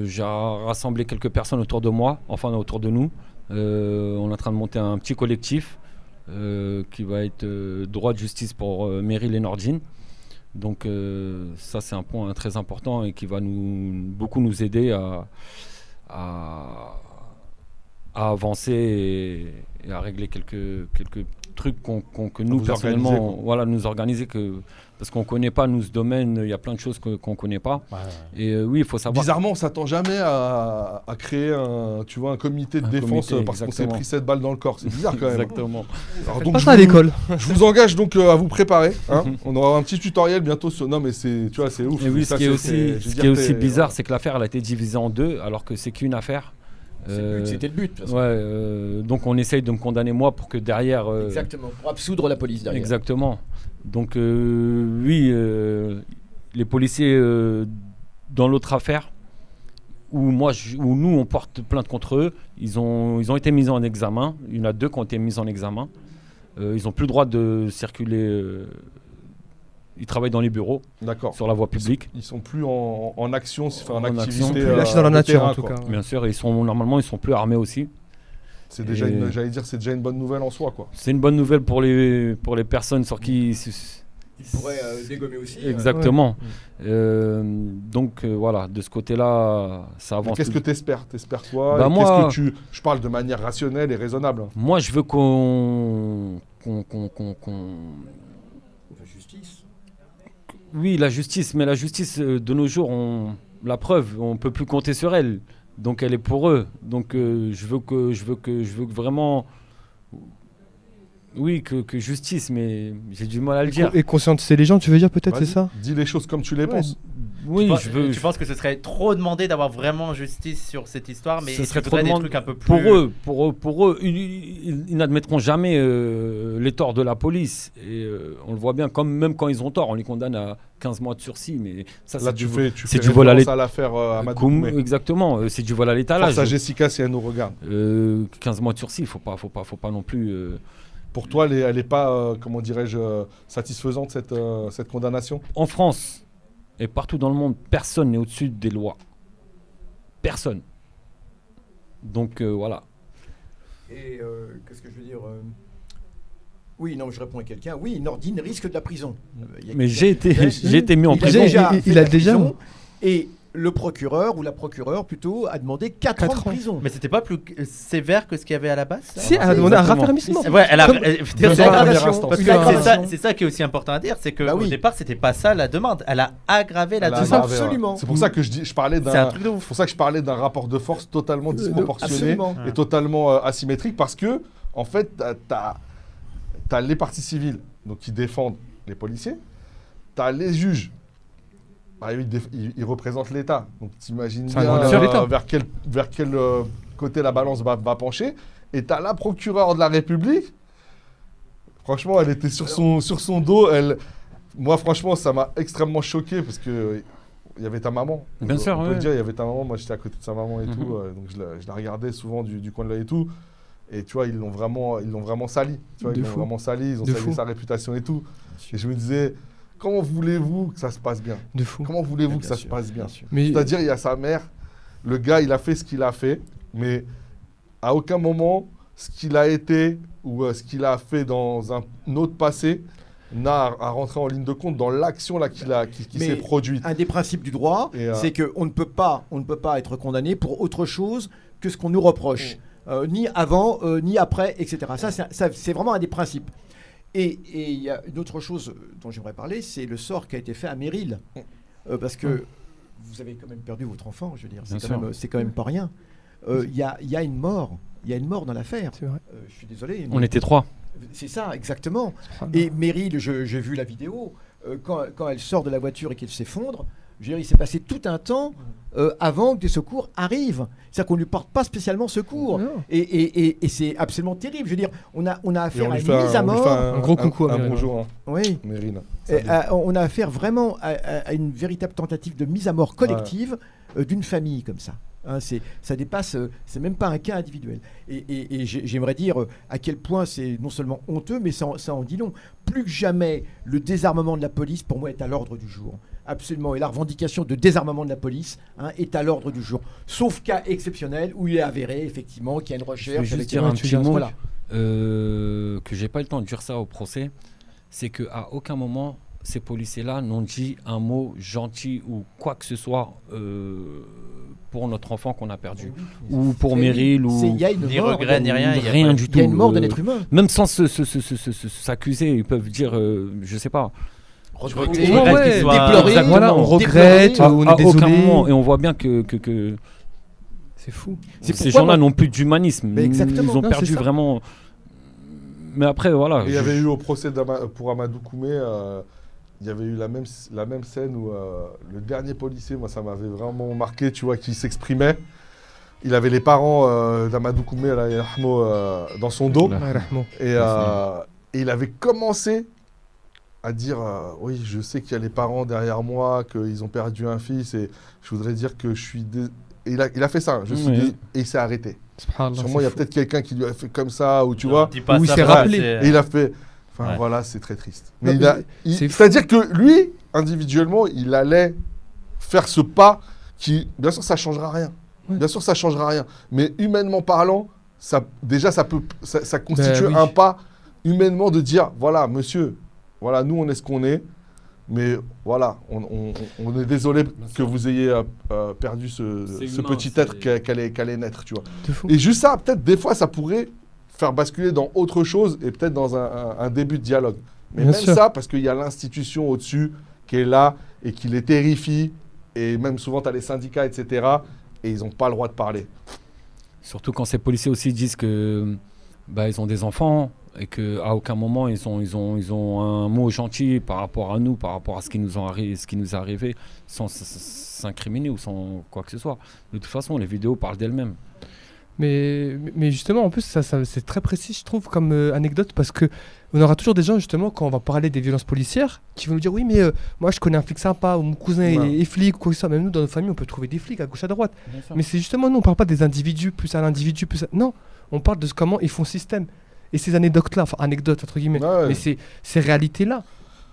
j'ai rassemblé quelques personnes autour de moi, enfin autour de nous. On est en train de monter un petit collectif qui va être droit de justice pour Meryl et Nordine. Donc ça c'est un point très important et qui va beaucoup nous aider à avancer et à régler quelques trucs que nous vous personnellement, organiser, quoi. voilà, nous organiser, que Parce qu'on ne connaît pas, nous, ce domaine, il y a plein de choses qu'on ne connaît pas. Et oui, il faut savoir. Bizarrement, on s'attend jamais à créer un comité de Un défense comité, parce qu'on s'est exactement. pris 7 balles dans le corps. C'est bizarre quand même. Exactement. Alors, Faites donc, pas je ça à vous- l'école. Je vous engage donc à vous préparer. Hein. On aura un petit tutoriel bientôt sur. Non, mais c'est, tu vois, c'est ouf. Et oui, Ça, ce qui est c'est- aussi, je veux ce dire, qui est aussi t'es- bizarre, c'est que l'affaire elle a été divisée en deux, alors que c'est qu'une affaire. C'était le but. de toute façon. Ouais, donc on essaye de me condamner moi pour que derrière. Exactement. Pour absoudre la police derrière. Exactement. Donc oui, les policiers dans l'autre affaire où nous on porte plainte contre eux, ils ont été mis en examen. Il y en a 2 qui ont été mis en examen. Ils n'ont plus le droit de circuler. Ils travaillent dans les bureaux, D'accord. sur la voie publique. Ils sont plus en action, enfin, en En activité. action. Ils sont Plus lâchés dans la de nature terrain, en tout quoi. cas. Bien sûr, normalement ils sont plus armés aussi. C'est déjà Et- j'allais dire, c'est déjà une bonne nouvelle en soi, quoi. C'est une bonne nouvelle pour les personnes sur qui. Il pourrait dégommer aussi. Exactement. Donc voilà, de ce côté-là, ça Mais avance. qu'est-ce que t'espères? T'espères quoi? Bah, Et moi- qu'est-ce que je parle de manière rationnelle et raisonnable. Hein. Moi, je veux qu'on. Justice. Oui, la justice, mais la justice de nos jours, la preuve, on peut plus compter sur elle. Donc elle est pour eux. Donc je veux que vraiment. Oui, que justice, mais j'ai du mal à le dire. Et conscientiser les gens, tu veux dire peut-être, Vas-y, c'est ça? Dis les choses comme tu les penses. Oui, Tu penses que ce serait trop demandé d'avoir vraiment justice sur cette histoire, mais Ce tu serait voudrais trop des demandé trucs un peu plus. Pour eux, ils n'admettront jamais les torts de la police. Et on le voit bien, même quand ils ont tort, on les condamne à 15 mois de sursis. Mais ça, Là, c'est tu du, fais c'est du vol à référence l'état. à l'affaire Amadou Koumé. Exactement, c'est du vol à l'étalage. Force à Jessica si elle nous regarde. 15 mois de sursis, faut pas non plus. Pour toi, elle n'est pas, comment dirais-je, satisfaisante cette condamnation? En France et partout dans le monde, personne n'est au-dessus des lois. Personne. Donc voilà. Et qu'est-ce que je veux dire Oui, non, je réponds à quelqu'un. Oui, Nordine risque de la prison. Il y a Mais quelqu'un qui fait- j'ai été mis en Il a prison. déjà il fait a la déjà- prison, Et le procureur ou la procureure plutôt a demandé 4 ans de 4 ans. prison. Mais c'était pas plus sévère que ce qu'il y avait à la base ça Si, elle a demandé un Exactement. raffermissement. Ouais, elle a. Comme- elle- Une c'est- dégradation, instance. Parce une que dégradation. c'est ça qui est aussi important à dire, c'est qu'au Bah oui. départ, c'était pas ça la demande. Elle a aggravé la Elle a demande. aggravé, ouais. absolument. C'est pour ça que je parlais C'est un d'un. truc de ouf. C'est pour ça que je parlais d'un rapport de force totalement disproportionné absolument. et totalement asymétrique parce que, en fait, t'as les parties civiles donc, qui défendent les policiers, t'as les juges. Bah, ils représentent l'État. Donc t'imagines C'est un bien ordre sur l'État. vers quel côté la balance va pencher. Et t'as la procureure de la République. Franchement, elle était sur son dos. Moi, franchement, ça m'a extrêmement choqué parce que il y avait ta maman. Bien sûr, On peut ouais. le dire, il y avait ta maman. Moi, j'étais à côté de sa maman et Mhm. tout. Donc je la regardais souvent du coin de l'œil et tout. Et tu vois, ils l'ont vraiment sali. Tu vois, De ils l'ont fou. vraiment sali. Ils ont De sali fou. sa réputation et tout. Et je me disais, comment voulez-vous que ça se passe bien? De fou. Comment voulez-vous que Bien ça sûr, se passe bien? Mais C'est-à-dire, il y a sa mère, le gars, il a fait ce qu'il a fait, mais à aucun moment, ce qu'il a été ou ce qu'il a fait dans un autre passé n'a à rentrer en ligne de compte dans l'action là qui Mais s'est produite. Un des principes du droit, Et, c'est qu'on ne peut pas être condamné pour autre chose que ce qu'on nous reproche, ni avant, ni après, etc. Ça, c'est vraiment un des principes. Et il y a une autre chose dont j'aimerais parler, c'est le sort qui a été fait à Meryl, parce que vous avez quand même perdu votre enfant, je veux dire, Bien c'est quand même pas rien. Il y a une mort, dans l'affaire. c'est vrai. Je suis désolé. On mais- était 3. C'est ça, exactement. Ah, Et Meryl, j'ai vu la vidéo, quand elle sort de la voiture et qu'elle s'effondre, je veux dire, il s'est passé tout un temps avant que des secours arrivent. C'est-à-dire qu'on ne lui porte pas spécialement secours. Non. Et c'est absolument terrible. Je veux dire, on a Et affaire on à lui une fait mise à on lui mort. fait Un gros coucou à un Mérina. bonjour, hein, Oui. Mérina. Et, on a affaire vraiment à une véritable tentative de mise à mort collective d'une famille comme ça. Hein, ça dépasse, c'est même pas un cas individuel. Et j'aimerais dire à quel point c'est non seulement honteux, mais ça en dit long. Plus que jamais, le désarmement de la police, pour moi, est à l'ordre du jour. Absolument. Et la revendication de désarmement de la police est à l'ordre du jour. Sauf cas exceptionnel où il est avéré, effectivement, qu'il y a une Je recherche. veux juste avec dire des- un petit mot, Voilà. que j'ai pas eu le temps de dire ça au procès, c'est qu'à aucun moment ces policiers-là n'ont dit un mot gentil ou quoi que ce soit pour notre enfant qu'on a perdu, ou pour Mais oui, Meryl, ou il y a une Ni mort, regret, ni rien. rien du Il tout. y a une mort d'un être humain. Même sans s'accuser, ils peuvent dire, je sais pas. regretter, Tu regrettes qu'il soit- déplorer, Exactement. Voilà, on regrette, à on est aucun désolé. moment, et on voit bien que C'est fou. C'est ces pourquoi gens-là moi- n'ont plus d'humanisme. Mais exactement, Ils ont non, perdu c'est ça. vraiment. Mais après, voilà. Et il y avait eu au procès pour Amadou Koumé, il y avait eu la même scène où le dernier policier, moi ça m'avait vraiment marqué, tu vois, qui s'exprimait. Il avait les parents d'Amadou Koumé là, dans son dos. Ouais, Rahmo. Et il avait commencé à dire oui, je sais qu'il y a les parents derrière moi, qu'ils ont perdu un fils, et je voudrais dire que je suis. Et il a fait ça, Oui. et il s'est arrêté. Subhanallah, Sûrement, il y a c'est peut-être quelqu'un qui lui a fait comme ça, ou tu Non, vois. dis pas Où il ça, s'est parce que rappelé. c'est- Et il a fait. Enfin Ouais. voilà, c'est très triste. Non, Mais mais c'est fou. c'est-à-dire que lui, individuellement, il allait faire ce pas qui, bien sûr, ça changera rien. Ouais. Bien sûr, ça changera rien. Mais humainement parlant, ça constitue oui. un pas humainement de dire, voilà, monsieur, voilà, nous on est ce qu'on est, mais voilà, on est désolé que vous ayez perdu ce C'est humain, petit c'est- être qu'elle est naître, tu vois. de fou. Et juste ça, peut-être des fois, ça pourrait faire basculer dans autre chose et peut-être dans un début de dialogue. Mais Bien même sûr. ça, parce qu'il y a l'institution au-dessus qui est là et qui les terrifie, et même souvent, tu as les syndicats, etc., et ils n'ont pas le droit de parler. Surtout quand ces policiers aussi disent que ils ont des enfants et qu'à aucun moment ils ont un mot gentil par rapport à nous, par rapport à ce qui nous est arrivé, sans s'incriminer ou sans quoi que ce soit. De toute façon, les vidéos parlent d'elles-mêmes. Mais justement, en plus, ça, c'est très précis, je trouve, comme anecdote, parce que on aura toujours des gens, justement, quand on va parler des violences policières, qui vont nous dire, oui, mais moi, je connais un flic sympa, ou mon cousin Ouais. est flic, ou quoi que ce soit. Même nous, dans nos familles, on peut trouver des flics à gauche, à droite. Mais c'est justement, nous, on parle pas des individus, plus à l'individu, plus à... Non, on parle de comment ils font système. Et ces anecdotes-là, enfin, anecdotes, entre guillemets, Ouais. mais ces réalités-là,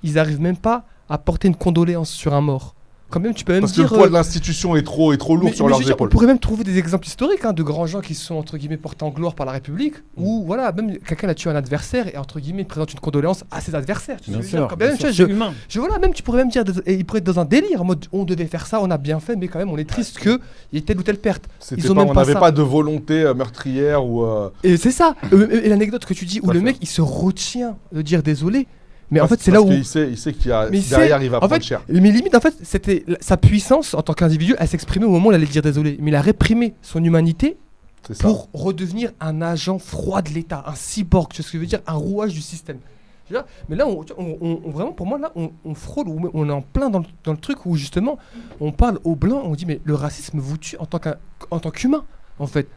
ils arrivent même pas à porter une condoléance sur un mort. Quand même, tu peux même Parce que dire... le poids de l'institution est trop lourd mais sur je leurs veux dire, épaules. on pourrait même trouver des exemples historiques de grands gens qui se sont entre guillemets portés en gloire par la République, ou voilà, même quelqu'un a tué un adversaire et entre guillemets présente une condoléance à ses adversaires. Tu Bien sais ce que je veux sûr, dire, quand bien même, sûr, tu vois, c'est humain. voilà, même tu pourrais même dire, et il pourrait être dans un délire en mode on devait faire ça, on a bien fait, mais quand même on est triste qu'il y ait telle ou telle perte. C'était ils ont pas- même on pas n'avait ça. pas de volonté meurtrière ou. Et c'est ça. Et l'anecdote que tu dis où Tout à le fait. mec il se retient de dire désolé, mais en Parce- fait c'est là parce où. qu'il sait qu'il y a Mais derrière, il va en prendre fait, cher. mais limite, en fait, c'était sa puissance en tant qu'individu, elle s'exprimait au moment où il allait dire désolé. Mais il a réprimé son humanité C'est ça. pour redevenir un agent froid de l'État, un cyborg, tu vois ce que je veux dire, un rouage du système. Tu vois, mais là, vraiment, pour moi, là, on frôle, on est en plein dans le truc où justement, on parle aux blancs, on dit mais le racisme vous tue en tant qu'humain. En fait,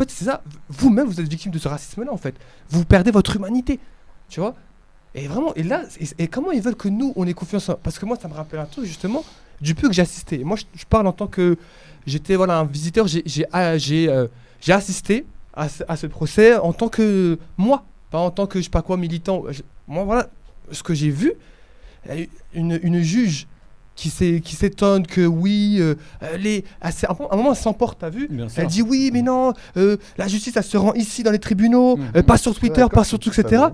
c'est ça. Vous-même, vous êtes victime de ce racisme-là. En fait, vous perdez votre humanité. Tu vois. Et vraiment, et là, et comment ils veulent que nous, on ait confiance Parce que moi, ça me rappelle un truc, justement, du peu que j'ai assisté. Moi, je parle en tant que... J'étais un visiteur, j'ai assisté à ce procès en tant que moi, pas en tant que, je sais pas quoi, militant. Moi, voilà, ce que j'ai vu, une juge qui s'étonne que oui, à un moment, elle s'emporte, t'as vu? Bien sûr. Elle dit oui, mais non, la justice, elle se rend ici, dans les tribunaux, Mhm. pas sur Twitter, Ouais, pas sur tout, etc.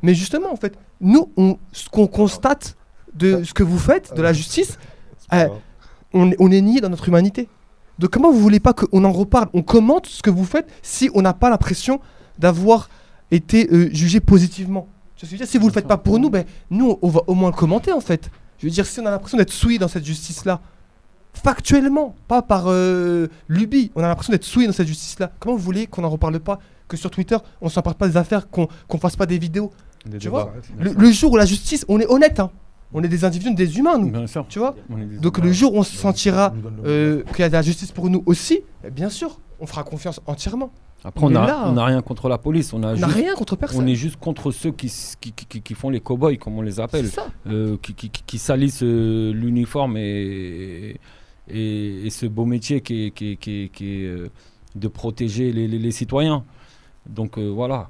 Mais justement, en fait, nous, ce qu'on constate de ce que vous faites, de la justice, on est nié dans notre humanité. Donc comment vous voulez pas qu'on en reparle, on commente ce que vous faites si on n'a pas l'impression d'avoir été jugé positivement? Tu vois ce que je veux dire? Si vous le faites pas pour nous, ben, nous, on va au moins le commenter, en fait. Je veux dire, si on a l'impression d'être souillé dans cette justice-là, factuellement, pas par lubie, on a l'impression d'être souillé dans cette justice-là. Comment vous voulez qu'on n'en reparle pas? Que sur Twitter, on s'empare pas des affaires, qu'on fasse pas des vidéos? Tu vois, le jour où la justice, on est honnête, hein. On est des individus, des humains, nous. Bien sûr. Tu vois. On est des Donc humains. le jour où on se sentira qu'il y a de la justice pour nous aussi, bien sûr, on fera confiance entièrement. Après, on Mais n'a là, rien contre la police. On On n'a juste- rien contre personne. On est juste contre ceux qui font les cow-boys, comme on les C'est appelle, ça. qui salissent l'uniforme et ce beau métier qui est de protéger les citoyens. Donc voilà.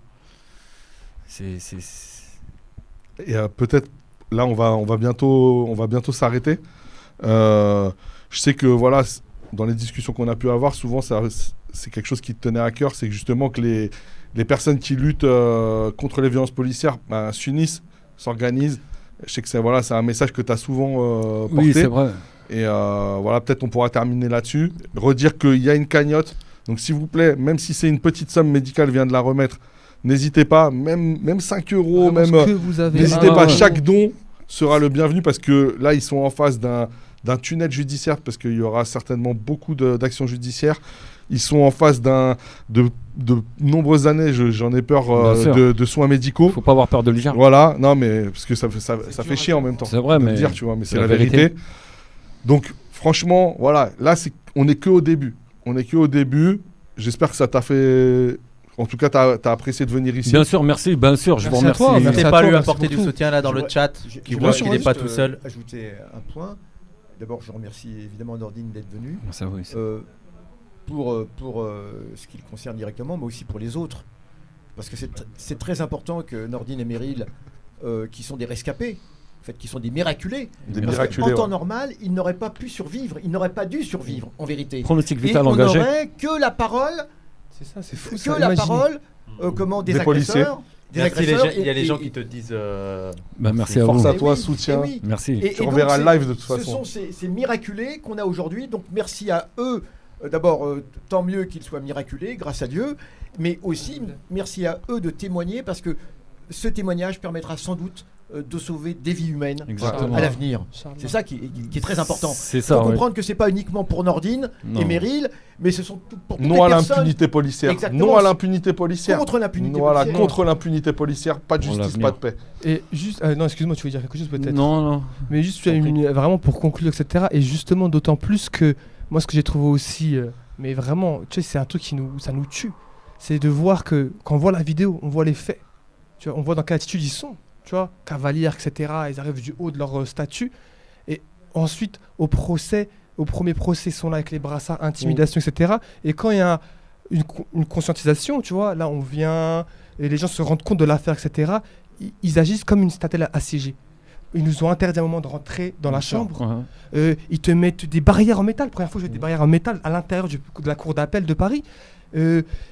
Et peut-être, là, on va bientôt s'arrêter. Je sais que, voilà, dans les discussions qu'on a pu avoir, souvent, c'est quelque chose qui te tenait à cœur, c'est justement que les personnes qui luttent contre les violences policières s'unissent, s'organisent. Je sais que c'est un message que tu as souvent porté. Oui, c'est vrai. Et voilà, peut-être on pourra terminer là-dessus. Redire qu'il y a une cagnotte. Donc, s'il vous plaît, même si c'est une petite somme médicale, vient de la remettre, n'hésitez pas, même 5 euros, Vraiment, même... ce que vous avez. N'hésitez Ah, pas, ouais. chaque don sera le bienvenu parce que là, ils sont en face d'un tunnel judiciaire parce qu'il y aura certainement beaucoup d'actions judiciaires. Ils sont en face de nombreuses années, j'en ai peur, de soins médicaux. Faut pas avoir peur de le dire. Voilà, non, mais parce que ça fait chier en même temps. C'est vrai, de mais le dire, tu vois, mais c'est la vérité. Donc, franchement, voilà, là, on n'est que au début. On est que au début. J'espère que ça t'a fait. En tout cas, t'as apprécié de venir ici. Bien sûr, merci, bien sûr, je vous Merci à remercie. toi, N'hésitez merci à pas à toi, lui merci apporter du beaucoup. soutien là dans le chat, qui Je voit voudrais qu'il n'est pas tout seul. Ajouter un point. D'abord, je remercie évidemment Nordine d'être venu. Merci à vous. Pour ce qui le concerne directement, mais aussi pour les autres. Parce que c'est très important que Nordine et Meryl, qui sont des rescapés, en fait, qui sont des miraculés. En temps normal, ils n'auraient pas pu survivre, ils n'auraient pas dû survivre, en vérité. Pronostic Et vital on engagé. n'aurait que la parole, C'est ça, c'est fou. que ça, la imaginez. parole, des policiers. agresseurs. Des Merci, agresseurs il y a et- les gens et- qui te disent. Merci à Force vous. à et toi, oui, soutien. et oui. Merci. Et Tu donc, reverras le live de toute Ce façon. sont ces miraculés qu'on a aujourd'hui. Donc merci à eux. D'abord, tant mieux qu'ils soient miraculés, grâce à Dieu. Mais aussi, merci à eux de témoigner parce que ce témoignage permettra sans doute de sauver des vies humaines Exactement. à l'avenir. Inch'Allah. C'est ça qui est très important. C'est Il ça, faut ouais. comprendre que c'est pas uniquement pour Nordine Non. et Meryl, mais ce sont pour toutes Non à les personnes l'impunité policière. Exactement. Non à l'impunité policière. contre l'impunité Voilà, policière. contre l'impunité policière. Pas de Pour justice, l'avenir. pas de paix. Et juste, non, excuse-moi, tu veux dire quelque chose peut-être. Non, non. Mais juste vraiment pour conclure, etc. Et justement, d'autant plus que moi, ce que j'ai trouvé aussi, mais vraiment, tu sais, c'est un truc ça nous tue. C'est de voir que quand on voit la vidéo, on voit les faits. Tu vois, on voit dans quelle attitude ils sont. Tu vois, cavalières, etc. Ils arrivent du haut de leur statut. Et ensuite, au premier procès, ils sont là avec les brassards, intimidation, etc. Et quand il y a une conscientisation, tu vois, là, on vient et les gens se rendent compte de l'affaire, etc. Ils agissent comme une citadelle assiégée. Ils nous ont interdit à un moment de rentrer dans la chambre. Ouais. Ils te mettent des barrières en métal. Première fois que je vois des barrières en métal à l'intérieur de la cour d'appel de Paris.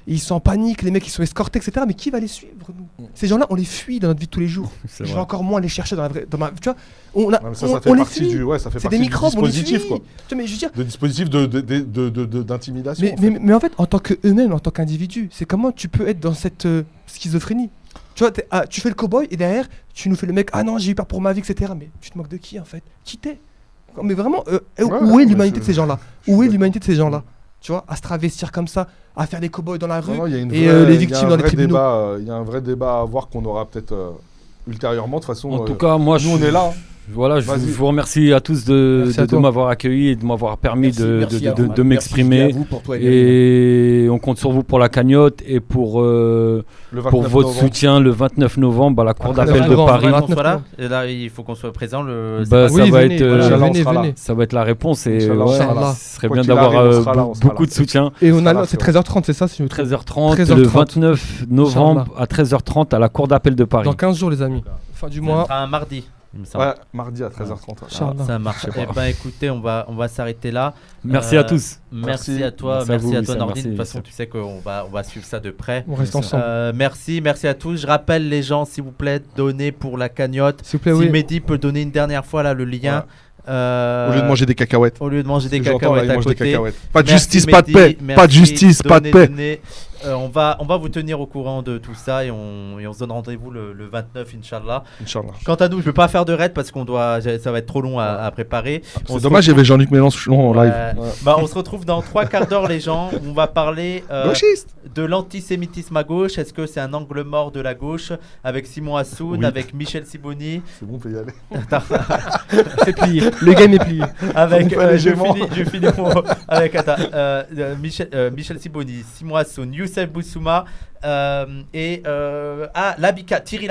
Ils sont en panique, les mecs ils sont escortés, etc. Mais qui va les suivre nous Ces gens-là, on les fuit dans notre vie de tous les jours. C'est Je vais vrai. encore moins les chercher dans ma. Tu vois, Ouais, mais ça fait on les partie fuit. du. Ouais, ça fait C'est partie des du microbes, on les dispositif, fuit. quoi. Tu vois, mais je veux dire. De dispositif d'intimidation. Mais en fait, en tant qu'eux-mêmes, en tant qu'individus, c'est comment tu peux être dans cette schizophrénie. Tu vois, tu fais le cow-boy et derrière, tu nous fais le mec, ah non, j'ai eu peur pour ma vie, etc. Mais tu te moques de qui en fait Qui t'es Mais vraiment, où est l'humanité de ces gens-là Où est l'humanité de ces gens-là Tu vois, à se travestir comme ça, à faire des cow-boys dans la rue Non, il y a une et vraie- les il y a victimes un dans les vrai tribunaux. Il y a un vrai débat à avoir qu'on aura peut-être ultérieurement. De toute façon, En tout cas, moi, nous, on est là. Voilà, je Vas-y. vous remercie à tous de Merci à toi. m'avoir accueilli et de m'avoir permis Merci à vous. de Merci m'exprimer. à vous pour toi et Meryl. Et on compte sur vous pour la cagnotte et pour Le 29 votre novembre. soutien le 29 novembre à la Cour Après, d'appel de novembre, Paris. voilà. qu'on soit là. 29 Et là, il faut qu'on soit présent. Bah, Oui, ça va venez, être voilà, Inch'Allah, on venez, sera là. venez. ça va être la réponse et Inch'Allah, ouais, on sera là. ce serait Quoi bien qu'il d'avoir arrive, on sera là, on sera beaucoup là. de soutien. Et on Inch'Allah, a, c'est c'est 13h30, c'est ça si je me trompe 13h30 13h30. le 29 novembre à 13h30 à la Cour d'appel de Paris. Dans 15 jours, les amis. Fin du Ça mois. sera un mardi, il me semble. Ouais, mardi à 13h30. Inch'Allah. Ça marche. Eh ben écoutez, on va s'arrêter là. Merci à tous. Merci Merci. à toi, Merci à merci vous, à toi Wissam, Nordine. merci, De toute façon, Wissam. tu sais qu'on va suivre ça de près. On reste ensemble. Merci à tous. Je rappelle les gens, s'il vous plaît, donnez pour la cagnotte. S'il vous plaît, Si oui. Mehdi peut donner une dernière fois là le lien. Au lieu de manger des cacahuètes. Au lieu de manger des Parce que j'entends, là, cacahuètes ils à mangent des côté. cacahuètes. Pas de Merci, justice, pas de Mehdi. paix. Merci. Pas de justice, pas de paix. Donnez. On va vous tenir au courant de tout ça et on se donne rendez-vous le 29, Inch'Allah. Inch'Allah. Quant à nous, je ne vais pas faire de raid parce ça va être trop long à préparer. On C'est se dommage, il y retrouve- avait Jean-Luc Mélenchon en live. Ouais. Bah, on se retrouve dans 3 quarts d'heure, les gens. Où on va parler Gauchiste. de l'antisémitisme à gauche. Est-ce que c'est un angle mort de la gauche avec Simon Assoun, Oui. avec Michel Siboni, C'est bon, on peut y aller. C'est plié. Le game est plié. avec On fait légèrement. je finis avec Michel Siboni, Simon Assoun, Youssef Boussouma et Labika, Thierry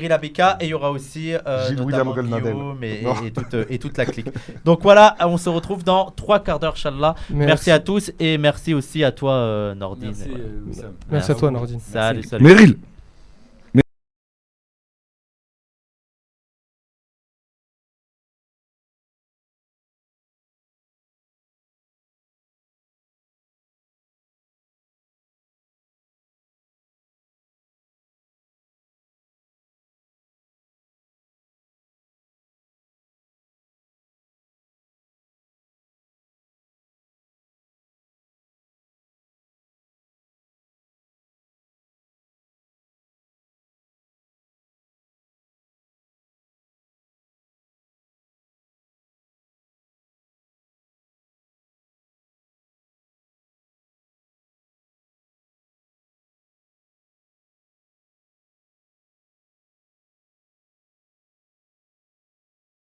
Labika, et il y aura aussi Gilles notamment William Golnadel. Guillaume Non. et toute la clique. Donc voilà, on se retrouve dans 3 quarts d'heure, Inch'Allah. Merci à tous et merci aussi à toi Nordine. Merci, Wissam. Merci à toi, Nordine. Salut. Meryl.